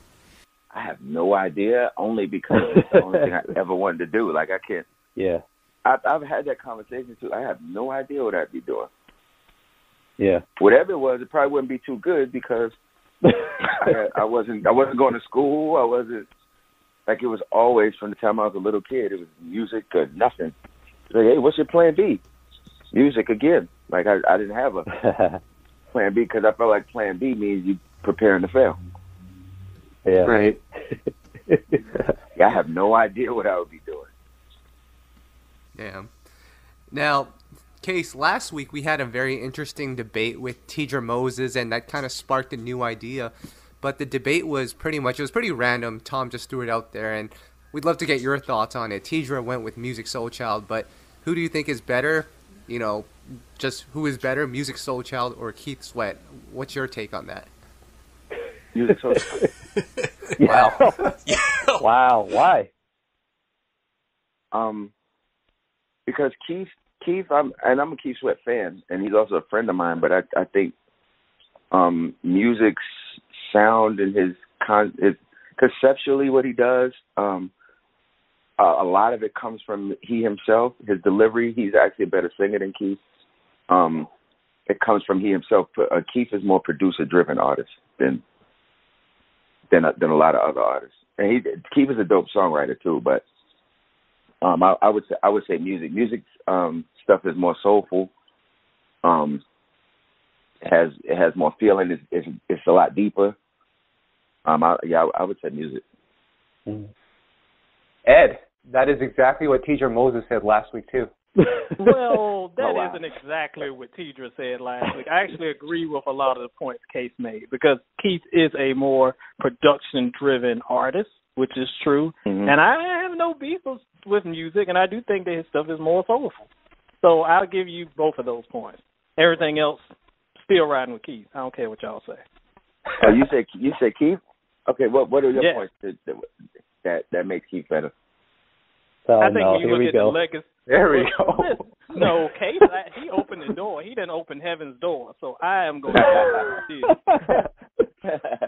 I have no idea, only because it's the only thing I ever wanted to do. Like, I can't. yeah. I've had that conversation too. I have no idea what I'd be doing. Yeah. Whatever it was, it probably wouldn't be too good because I wasn't going to school. I wasn't like, it was always from the time I was a little kid. It was music or nothing. Like, hey, what's your plan B? Music again. Like, I didn't have a plan B because I felt like plan B means you preparing to fail. Yeah. Right. Yeah, I have no idea what I would be doing. Yeah. Now, Case, last week we had a very interesting debate with Tidra Moses, and that kind of sparked a new idea. but the debate was pretty random. Tom just threw it out there, and we'd love to get your thoughts on it. Tidra went with Musiq Soulchild, but who do you think is better? You know, just who is better, Musiq Soulchild or Keith Sweat? What's your take on that? Musiq Soulchild. Wow. Wow. Why? Because Keith, I'm a Keith Sweat fan, and he's also a friend of mine. But I think Musiq's sound and his conceptually what he does, a lot of it comes from he himself. His delivery, he's actually a better singer than Keith. It comes from he himself. Keith is more producer-driven artist than a lot of other artists. And Keith is a dope songwriter too, but I would say Musiq. Music's stuff is more soulful. It has more feeling. It's a lot deeper. I would say Musiq. Ed, that is exactly what Tidra Moses said last week too. Well, that isn't exactly what Tidra said last week. I actually agree with a lot of the points Case made because Keith is a more production-driven artist, which is true. Mm-hmm. And I have no beef with Musiq, and I do think that his stuff is more soulful. So I'll give you both of those points. Everything else, still riding with Keith. I don't care what y'all say. Oh, you say Keith? Okay, what are your points that makes Keith better? I think when you look at the legacy. There we go. No, Case, he opened the door. He didn't open heaven's door. So I am going to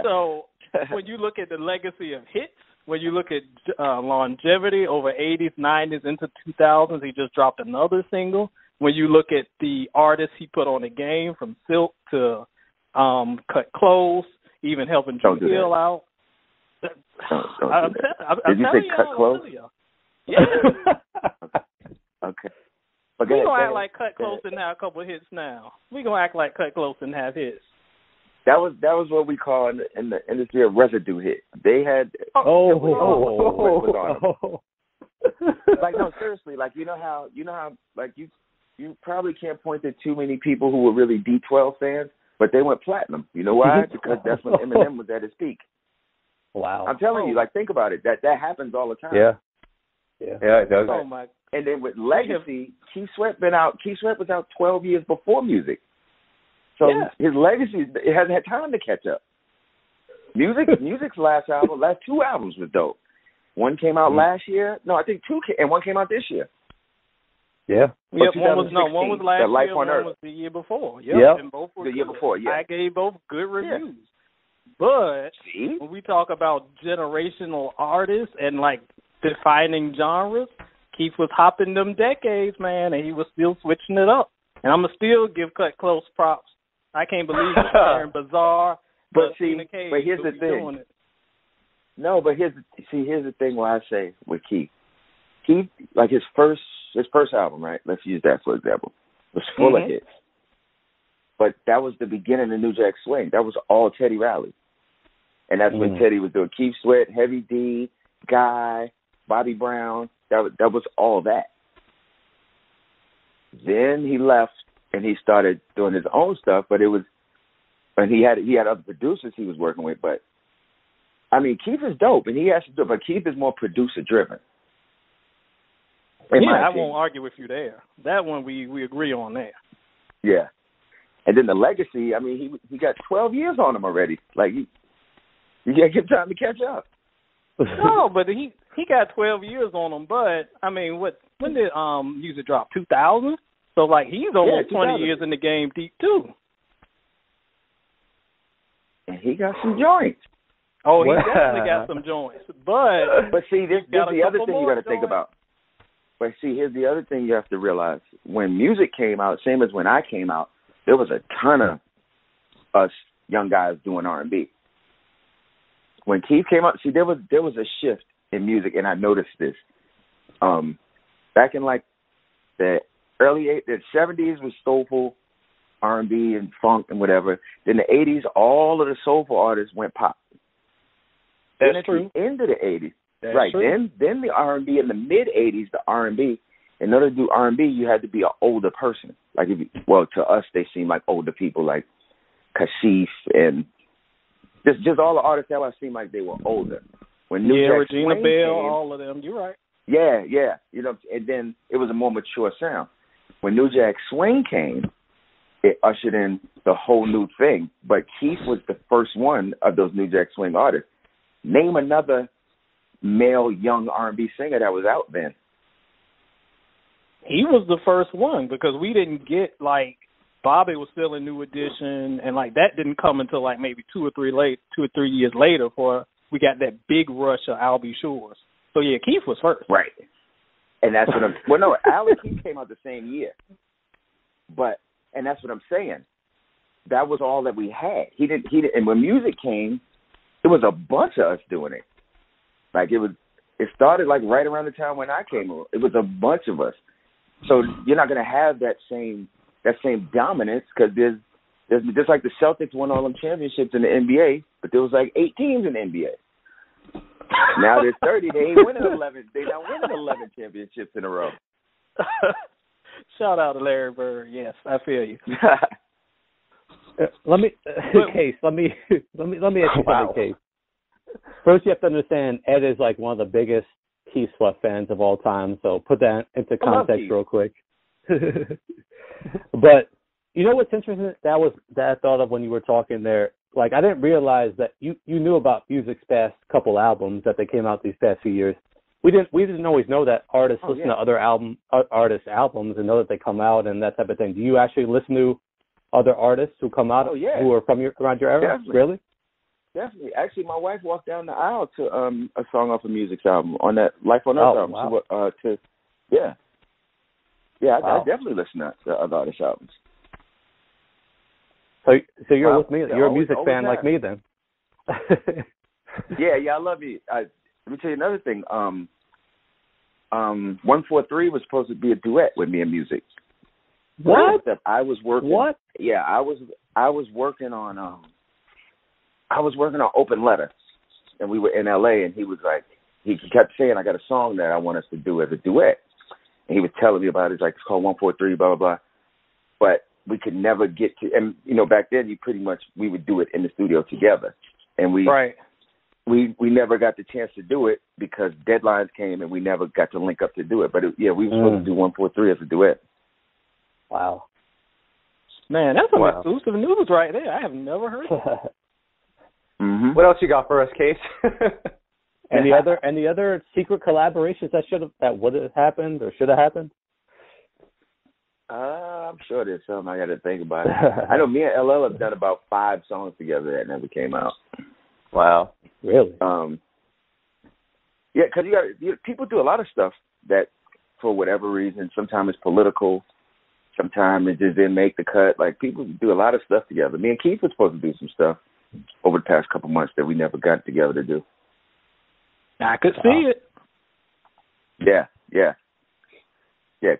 So when you look at the legacy of hits, when you look at longevity over 80s, 90s, into 2000s, he just dropped another single. When you look at the artists he put on the game, from Silk to Cut Close, even helping Drew Hill out. Did you say Cut Close? Yeah. Okay. We're going to act like Cut Close didn't have a couple of hits now. We're going to act like Cut Close didn't have hits. That was what we call in the industry a residue hit. They had like, no, seriously, like you know how like you probably can't point to too many people who were really D12 fans, but they went platinum. You know why? Because that's when Eminem was at his peak. Wow. I'm telling you, like, think about it. That happens all the time. Yeah, it does. Oh my. And then with Legacy, Keith Sweat was out 12 years before Musiq. So his legacy, it hasn't had time to catch up. Music's last two albums was dope. One came out last year. No, I think and one came out this year. Yeah. One was last year, one was the year before. Yeah. And both were the year before, yeah. I gave both good reviews. But when we talk about generational artists and, like, defining genres, Keith was hopping them decades, man, and he was still switching it up. And I'm going to still give Cut Close props. I can't believe it's Aaron Bizarre. But here's the thing. No, but here's the thing why I say with Keith. Keith, like his first album, right? Let's use that for example. Was full of hits. But that was the beginning of New Jack Swing. That was all Teddy Riley. And that's when Teddy was doing Keith Sweat, Heavy D, Guy, Bobby Brown. That was all that. Then he left and he started doing his own stuff, but he had other producers he was working with, but I mean, Keith is dope, and he has to do it, but Keith is more producer-driven. I won't argue with you there. That one we agree on there. Yeah. And then the legacy, I mean, he got 12 years on him already. Like, you got to give time to catch up. No, but he got 12 years on him, but, I mean, when did Musiq drop? 2000? So, like, he's almost 20 years in the game deep, too. And he got some joints. Oh, he definitely got some joints. But see, this is the other thing you got to think about. But see, here's the other thing you have to realize. When Musiq came out, same as when I came out, there was a ton of us young guys doing R&B. When Keith came out, see, there was a shift in music, and I noticed this. Back in like the the 70s was soulful R&B and funk and whatever. Then the 80s, all of the soulful artists went pop. That's then true. At the end of the 80s, That's right? True. Then the R&B in the mid 80s, the R&B. In order to do R&B, you had to be an older person. Like, to us, they seem like older people, like Kashif and Just all the artists that I seemed like they were older. When New Jack Regina Swing Bell, came, all of them. You're right. Yeah. You know, and then it was a more mature sound. When New Jack Swing came, it ushered in the whole new thing. But Keith was the first one of those New Jack Swing artists. Name another male young R&B singer that was out then. He was the first one because we didn't get, like, Bobby was still in New Edition, and, like, that didn't come until, like, maybe 2 or 3 years later before we got that big rush of I'll Be Sure. So, yeah, Keith was first. Right. And that's what I'm... Well, no, Alan Keith came out the same year. And that's what I'm saying. That was all that we had. He didn't. And when Musiq came, there was a bunch of us doing it. Like, it started, like, right around the time when I came. It was a bunch of us. So you're not going to have that same dominance because there's just like the Celtics won all them championships in the NBA, but there was like 8 teams in the NBA. Now there's 30. They ain't winning 11. They not winning 11 championships in a row. Shout out to Larry Bird. Yes, I feel you. Let me Case. Let me ask you something, Case. First, you have to understand Ed is like one of the biggest Keith Sweat fans of all time, so put that into context real quick. But you know what's interesting? That I thought of when you were talking there. Like, I didn't realize that you knew about Musiq's past couple albums that they came out these past few years. We didn't always know that artists listen to other artists' albums and know that they come out and that type of thing. Do you actually listen to other artists who come out who are from around your era? Definitely. Really? Definitely. Actually, my wife walked down the aisle to a song off of Musiq's album on that Life on Earth album. Wow. I definitely listen to other artists' albums. So you're with me. You're a music fan like me then. Yeah, I love you. Let me tell you another thing. 143 was supposed to be a duet with me and Musiq. What? I was working. What? Yeah, I was working on Open Letter, and we were in LA, and he was like, he kept saying, I got a song that I want us to do as a duet. And he was telling me about it. He's like, it's called 143, blah, blah, blah. But we could never get to, and, you know, back then, we would do it in the studio together. And we never got the chance to do it because deadlines came and we never got to link up to do it. But we were supposed to do 143 as a duet. Wow. Man, that's some exclusive news right there. I have never heard of that. Mm-hmm. What else you got for us, Case? Any other secret collaborations that would have happened or should have happened? I'm sure there's something I got to think about it. I know me and LL have done about 5 songs together that never came out. Wow, really? Yeah, because people do a lot of stuff that, for whatever reason, sometimes it's political, sometimes it just didn't make the cut. Like, people do a lot of stuff together. Me and Keith were supposed to do some stuff over the past couple months that we never got together to do. I could see it. Yeah.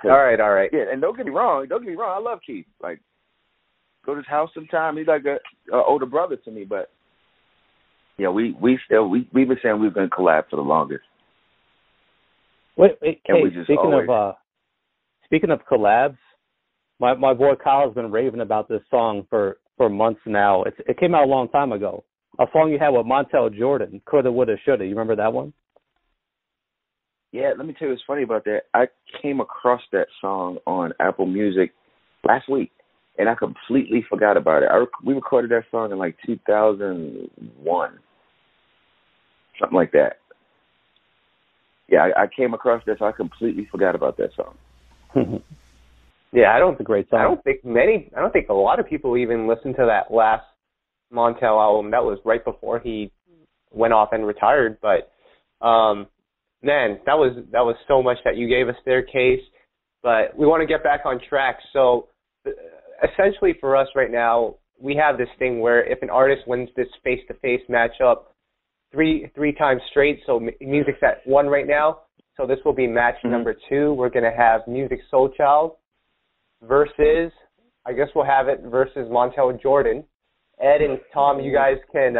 All right. Yeah, and don't get me wrong. I love Keith. Like, go to his house sometime. He's like a older brother to me. But yeah, we've been saying we were going to collab for the longest. Wait, speaking of collabs, my boy Kyle has been raving about this song for months now. It came out a long time ago. A song you had with Montell Jordan, Coulda, Woulda, Shoulda. You remember that one? Yeah, let me tell you what's funny about that. I came across that song on Apple Music last week, and I completely forgot about it. We recorded that song in like 2001, something like that. Yeah, I came across that, so I completely forgot about that song. Yeah, it's a great song. I don't think a lot of people even listened to that last Montell album. That was right before he went off and retired. But man, that was so much that you gave us there, Case. But we want to get back on track. So essentially, for us right now, we have this thing where if an artist wins this face-to-face matchup three times straight, so Musiq's at 1 right now. So this will be match number 2. We're gonna have Musiq Soulchild versus, I guess we'll have it versus Montell Jordan. Ed and Tom, you guys can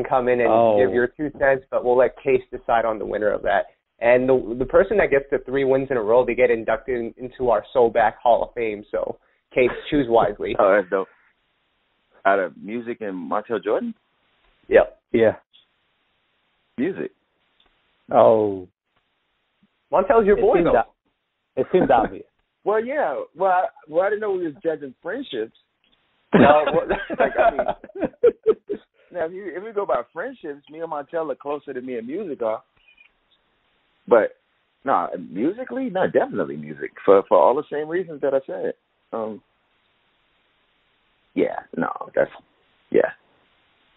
come in and give your 2 cents, but we'll let Case decide on the winner of that. And the person that gets the 3 wins in a row, they get inducted into our SoulBack Hall of Fame. So, Case, choose wisely. Oh, that's dope. Out of Musiq and Montell Jordan? Yep. Yeah. Musiq. Oh. Montell's your boy, though. It seems obvious. Well, yeah. Well, I didn't know we was judging friendships. No, like, I mean, now if we go by friendships, me and Montell are closer to me and Musiq are. But no, musically, no, definitely Musiq for all the same reasons that I said. Yeah, no, that's yeah.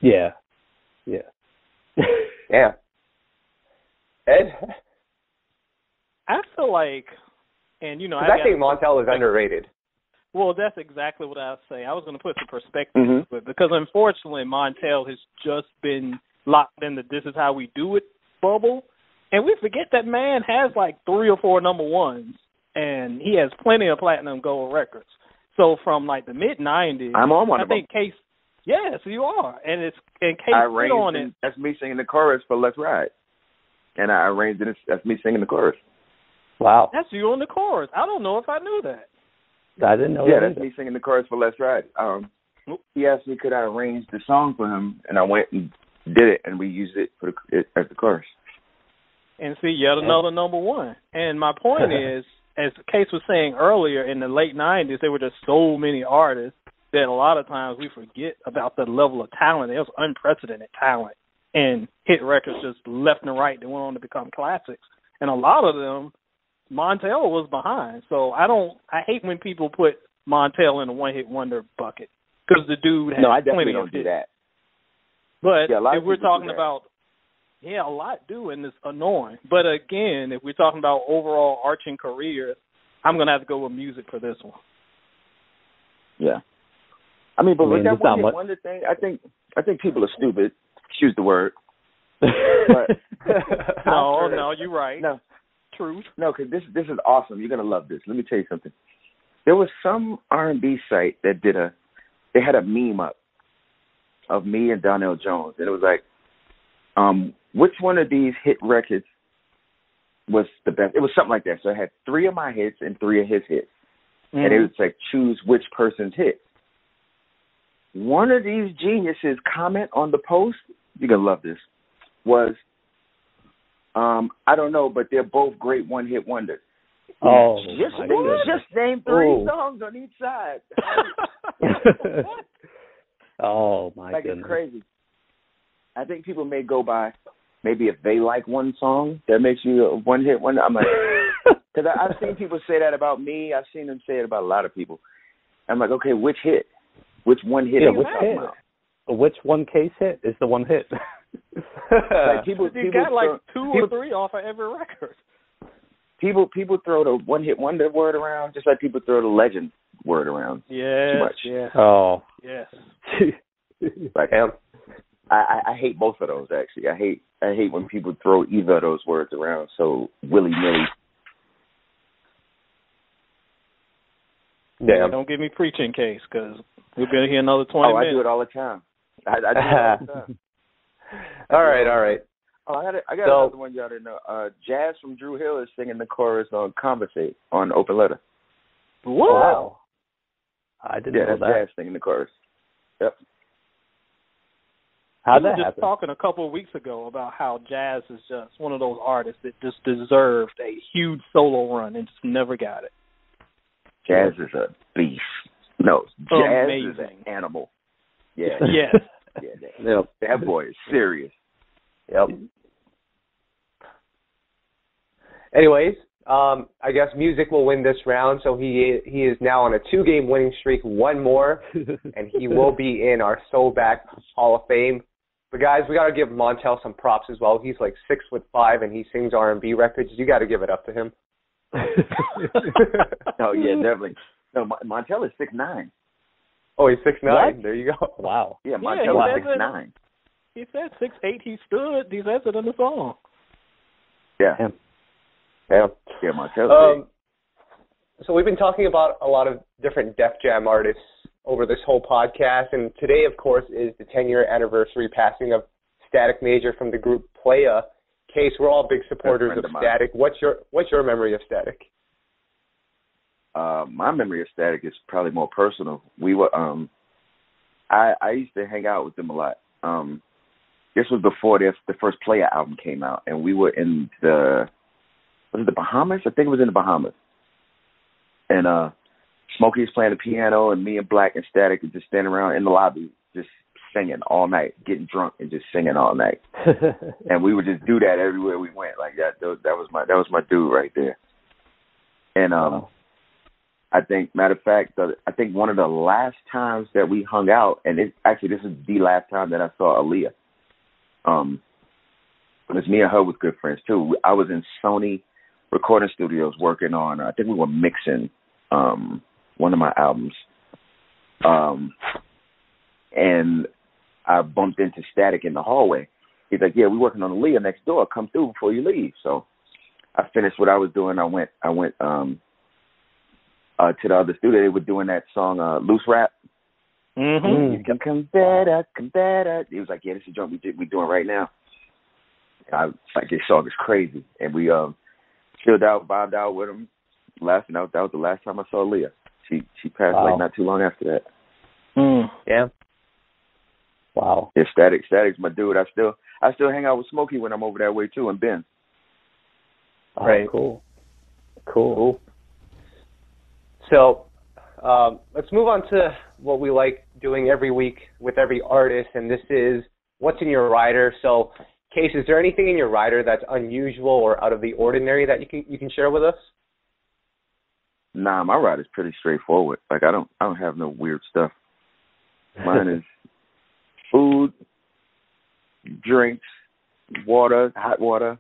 Yeah. Yeah. Yeah. Ed? I feel like, and you know, I think Montell is underrated. Well, that's exactly what I was saying. I was going to put some perspective into it because unfortunately Montell has just been locked in the "this is how we do it" bubble, and we forget that man has like 3 or 4 number ones, and he has plenty of platinum gold records. So from like the mid '90s, I'm on one of them. I think Case. Yes, you are, and Case I put on it. That's me singing the chorus for "Let's Ride," and I arranged it. That's me singing the chorus. Wow. That's you on the chorus. I don't know if I knew that. I didn't know Yeah, that that's either. me singing the chorus for "Let's Ride." He asked me could I arrange the song for him, and I went and did it, and we used it as the chorus. And see, yet another number one. And my point is, as Case was saying earlier, in the late '90s, there were just so many artists that a lot of times we forget about the level of talent. There was unprecedented talent and hit records just left and right that went on to become classics. And a lot of them, Montell was behind. So I hate when people put Montell in a one-hit wonder bucket because the dude has plenty of hits. Do that. But yeah, if we're talking about, a lot do, and it's annoying. But again, if we're talking about overall arching careers, I'm going to have to go with Musiq for this one. Yeah. I mean, with that one-hit wonder thing, I think people are stupid. Excuse the word. But no, you're right. No. Truth. No, because this is awesome. You're going to love this. Let me tell you something. There was some R&B site that they had a meme up of me and Donnell Jones. And it was like, which one of these hit records was the best? It was something like that. So I had 3 of my hits and 3 of his hits. Mm-hmm. And it was like, choose which person's hit. One of these geniuses comment on the post, you're going to love this, was, I don't know, but they're both great one-hit wonders. Oh, just name 3 songs on each side. Oh, my goodness. It's crazy. I think people may go by, maybe if they like one song, that makes you a one-hit wonder. I'm like, because I've seen people say that about me. I've seen them say it about a lot of people. I'm like, okay, which hit? Which one hit are you talking about? Which one Case hit is the one hit? Like people got like 2 or 3 off of every record. People throw the one-hit wonder word around just like people throw the legend word around. Yes, too much. yes. Oh. Yes. Like, I hate both of those, actually. I hate when people throw either of those words around so willy-nilly. Yeah, don't give me preaching, Case, because we're going to hear another 20 minutes. I do it all the time. I do it all the time. All right. Oh, I got another one y'all didn't know. Jazz from Drew Hill is singing the chorus on Conversate on Open Letter. What? Wow. I didn't know that's that. Jazz singing the chorus. Yep. How'd we that were just happen? talking a couple of weeks ago about how Jazz is just one of those artists that just deserved a huge solo run and just never got it. Jazz is a beast. No, Jazz Amazing. is an animal. Yeah. Yes. Yeah, that boy is serious. Yep. Anyways, I guess Musiq will win this round, so he is now on a 2-game winning streak, 1 more, and he will be in our SoulBack Hall of Fame. But guys, we got to give Montell some props as well. He's like 6'5" and he sings R&B records. You got to give it up to him. Oh yeah, definitely. No, Montell is 6'9". Oh, he's 6'9". What? There you go. Wow. Yeah, Montell is 6'9". He said 6'8". He stood. He says it in the song. Yeah. Yeah, Montell. So we've been talking about a lot of different Def Jam artists over this whole podcast, and today, of course, is the 10-year anniversary passing of Static Major from the group Playa. Case, we're all big supporters of Static. What's your memory of Static? My memory of Static is probably more personal. We were, I used to hang out with them a lot. this was before the first Playa album came out, and we were in was it the Bahamas? I think it was in the Bahamas. And Smokey was playing the piano, and me and Black and Static were just standing around in the lobby, just singing all night, getting drunk and just singing all night. And we would just do that everywhere we went. Like that was my dude right there. And I think, matter of fact, I think one of the last times that we hung out, and this is the last time that I saw Aaliyah. Because me and her was good friends too. I was in Sony recording studios working on, I think we were mixing one of my albums. And I bumped into Static in the hallway. He's like, "Yeah, we're working on Aaliyah next door. Come through before you leave." So I finished what I was doing. I went to the other studio. They were doing that song, Loose Rap. Mm-hmm. You can come better. He was like, "Yeah, this is a joint we doing right now." And I was like, "This song is crazy." And we chilled out, vibed out with him. That was the last time I saw Leah. She passed like not too long after that. Yeah. Wow. Yeah, Static's my dude. I still hang out with Smokey when I'm over that way too, and Ben. Right. Oh, cool. So let's move on to what we like doing every week with every artist, and this is what's in your rider. So, Case, is there anything in your rider that's unusual or out of the ordinary that you can share with us? Nah, my rider's pretty straightforward. Like I don't have no weird stuff. Mine is food, drinks, water, hot water.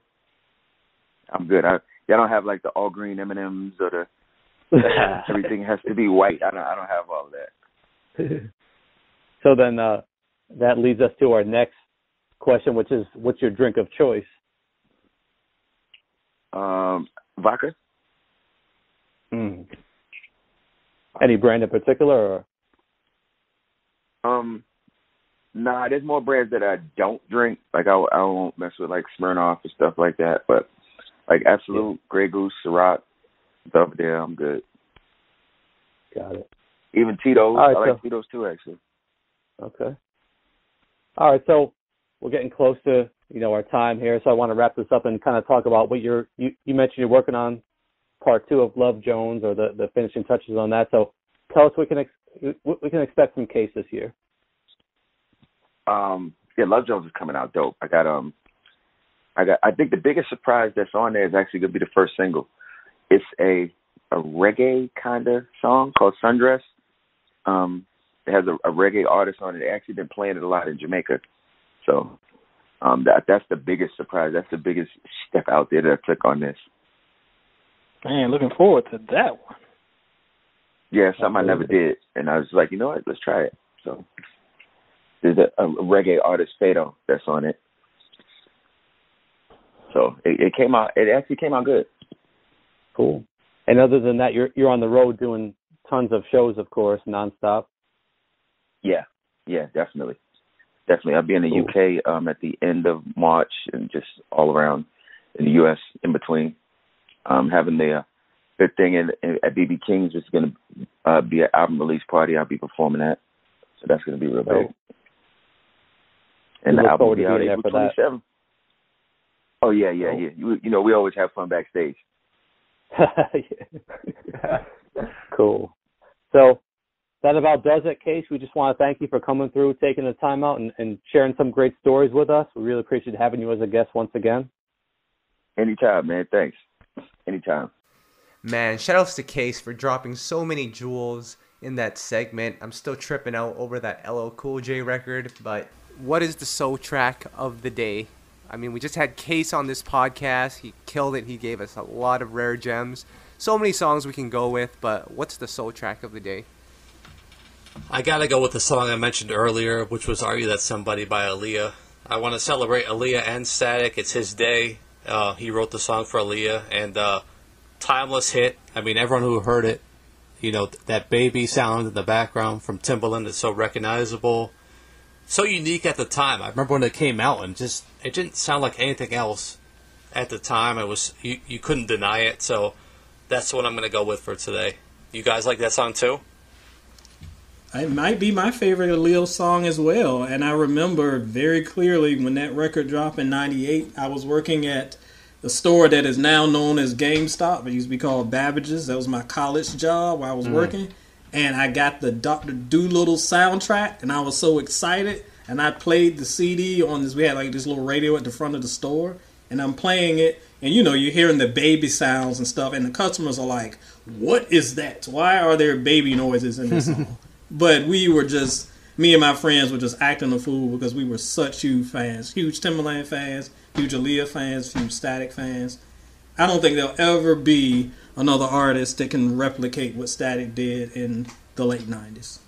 I'm good. I don't have like the all green M&Ms or the everything has to be white. I don't have all of that. So then that leads us to our next question, which is, what's your drink of choice? Vodka. Any brand in particular? Or? Nah, there's more brands that I don't drink. Like I won't mess with like Smirnoff and stuff like that. But like Absolute, Grey Goose, Ciroc, stuff there, I'm good. Got it. Even Tito's. Right, I like Tito's too, actually. Okay. All right, so we're getting close to our time here, so I want to wrap this up and kind of talk about what you mentioned you're working on part 2 of Love Jones, or the finishing touches on that. So tell us what we can expect from Case this year. Love Jones is coming out dope. I think the biggest surprise that's on there is actually going to be the first single. It's a reggae kind of song called Sundress. It has a reggae artist on it. They actually been playing it a lot in Jamaica. So that's the biggest surprise. That's the biggest step out there that I took on this. Man, looking forward to that one. Yeah, something I never did. And I was like, you know what, let's try it. So there's a reggae artist, Fado, that's on it. So it actually came out good. Cool. And other than that, you're on the road doing tons of shows, of course, nonstop. Yeah, definitely. I'll be in the UK at the end of March and just all around in the US in between. Having the thing at BB King's, which is going to be an album release party. I'll be performing that. So that's going to be real big. And the album will be out April 27th. Oh, yeah. We always have fun backstage. Cool. So that about does it, Case. We just want to thank you for coming through, taking the time out, and sharing some great stories with us. We really appreciate having you as a guest once again. Anytime, man. Thanks. Anytime. Man, shout outs to Case for dropping so many jewels in that segment. I'm still tripping out over that LL Cool J record, but what is the soul track of the day? I mean, we just had Case on this podcast. He killed it. He gave us a lot of rare gems. So many songs we can go with, but what's the soul track of the day? I gotta go with the song I mentioned earlier, which was Are You That Somebody by Aaliyah. I want to celebrate Aaliyah and Static. It's his day. He wrote the song for Aaliyah, and timeless hit. I mean, everyone who heard it, that baby sound in the background from Timbaland is so recognizable, so unique at the time. I remember when it came out, and it didn't sound like anything else at the time. It was you couldn't deny it. So that's what I'm going to go with for today. You guys like that song too? It might be my favorite Lil song as well. And I remember very clearly when that record dropped in 98, I was working at the store that is now known as GameStop. It used to be called Babbage's. That was my college job while I was working. And I got the Dr. Dolittle soundtrack, and I was so excited. And I played the CD on this. We had like this little radio at the front of the store, and I'm playing it. And you know, you're hearing the baby sounds and stuff, and the customers are like, "What is that? Why are there baby noises in this song?" But we were just, me and my friends were just acting a fool because we were such huge fans, huge Timberland fans, huge Aaliyah fans, huge Static fans. I don't think there'll ever be another artist that can replicate what Static did in the late 90s.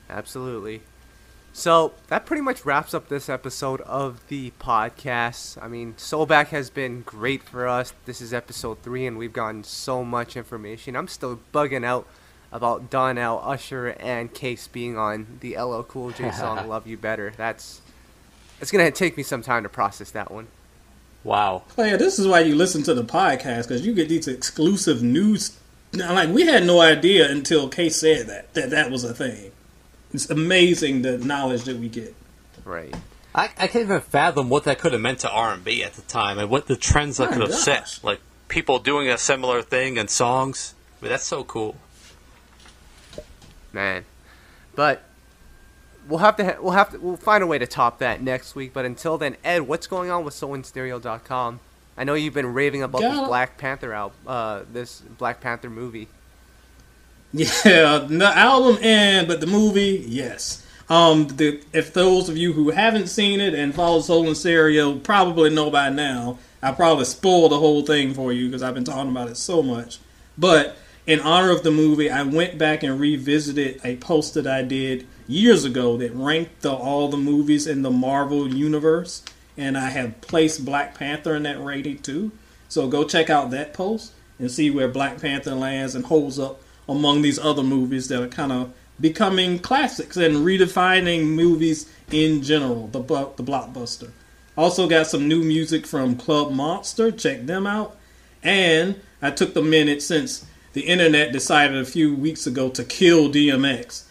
Absolutely. So that pretty much wraps up this episode of the podcast. I mean, SoulBack has been great for us. This is episode 3, and we've gotten so much information. I'm still bugging out about Donnell, Usher, and Case being on the LL Cool J song "Love You Better." It's gonna take me some time to process that one. Wow. Oh yeah, this is why you listen to the podcast, because you get these exclusive news. Like, we had no idea until Case said that was a thing. It's amazing the knowledge that we get. Right. I can't even fathom what that could have meant to R&B at the time and what the trends that could have set. Like, people doing a similar thing in songs. I mean, that's so cool. Man. But we'll find a way to top that next week. But until then, Ed, what's going on with SoulInStereo.com? I know you've been raving about this Black Panther this Black Panther movie. Yeah, the album but the movie, yes. If those of you who haven't seen it and follow Soul and Stereo probably know by now, I probably spoiled the whole thing for you because I've been talking about it so much. But in honor of the movie, I went back and revisited a post that I did years ago that ranked all the movies in the Marvel universe, and I have placed Black Panther in that rating too. So go check out that post and see where Black Panther lands and holds up among these other movies that are kind of becoming classics and redefining movies in general, the blockbuster. Also got some new music from Club Monster. Check them out. And I took the minute since the internet decided a few weeks ago to kill DMX.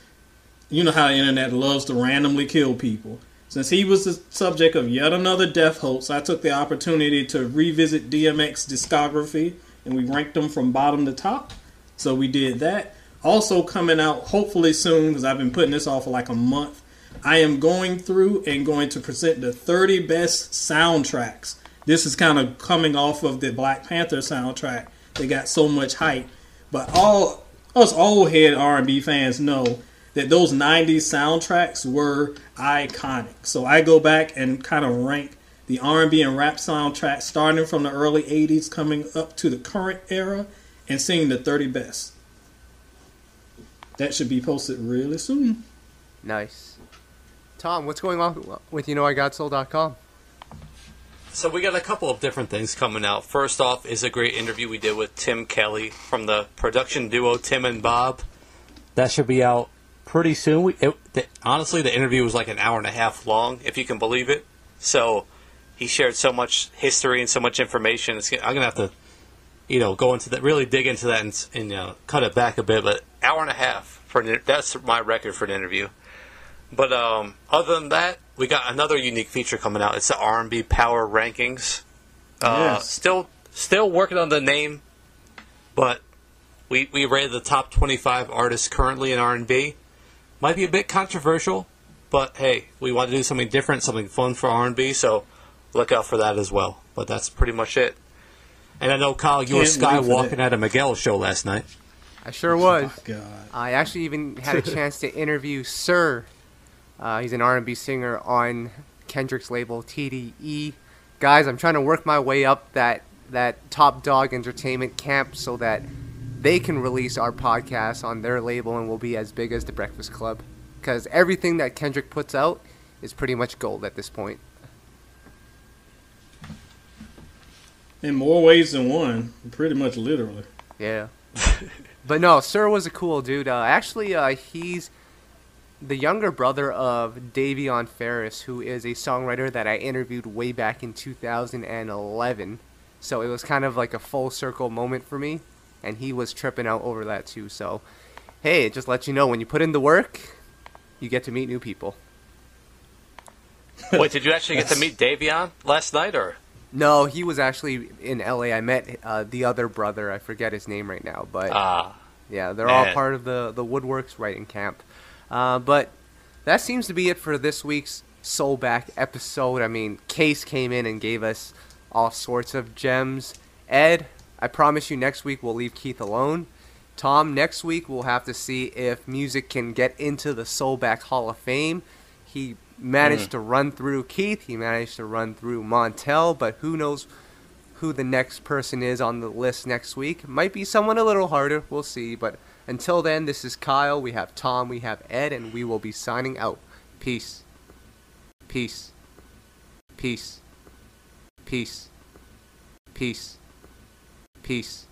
You know how the internet loves to randomly kill people. Since he was the subject of yet another death hoax, I took the opportunity to revisit DMX discography, and we ranked them from bottom to top. So we did that. Also coming out hopefully soon, because I've been putting this off for like a month, I am going through and going to present the 30 best soundtracks. This is kind of coming off of the Black Panther soundtrack. They got so much hype. But all us old head R&B fans know that those 90s soundtracks were iconic. So I go back and kind of rank the R&B and rap soundtracks starting from the early 80s coming up to the current era and seeing the 30 best. That should be posted really soon. Nice. Tom, what's going on with YouKnowIGotSoul.com? So we got a couple of different things coming out. First off is a great interview we did with Tim Kelly from the production duo Tim and Bob. That should be out pretty soon. Honestly, the interview was like an hour and a half long, if you can believe it. So he shared so much history and so much information. I'm going to have to go into that, really dig into that and cut it back a bit. But hour and a half, that's my record for an interview. But other than that, we got another unique feature coming out. It's the R&B Power Rankings. Yes. Still working on the name, but we rated the top 25 artists currently in R&B. Might be a bit controversial, but hey, we want to do something different, something fun for R&B, so look out for that as well. But that's pretty much it. And I know, Kyle, you were skywalking at a Miguel show last night. I sure was. Oh, God. I actually even had a chance to interview Sir. He's an R&B singer on Kendrick's label, TDE. Guys, I'm trying to work my way up that Top Dog Entertainment camp so that they can release our podcast on their label and will be as big as The Breakfast Club. Because everything that Kendrick puts out is pretty much gold at this point. In more ways than one, pretty much literally. Yeah. But no, Sir was a cool dude. Actually, he's the younger brother of Davion Ferris, who is a songwriter that I interviewed way back in 2011. So it was kind of like a full circle moment for me, and he was tripping out over that too. So hey, it just lets you know when you put in the work, you get to meet new people. Wait, did you actually get to meet Davion last night, or? No, he was actually in LA. I met the other brother. I forget his name right now, but yeah, they're all part of the Woodworks writing camp. But that seems to be it for this week's SoulBack episode. I mean, Case came in and gave us all sorts of gems. Ed, I promise you next week we'll leave Keith alone. Tom, next week we'll have to see if Musiq can get into the SoulBack Hall of Fame. He managed to run through Keith. He managed to run through Montell, but who knows who the next person is on the list next week. Might be someone a little harder. We'll see. But until then, this is Kyle. We have Tom. We have Ed. And we will be signing out. Peace. Peace. Peace. Peace. Peace. Peace.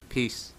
Peace.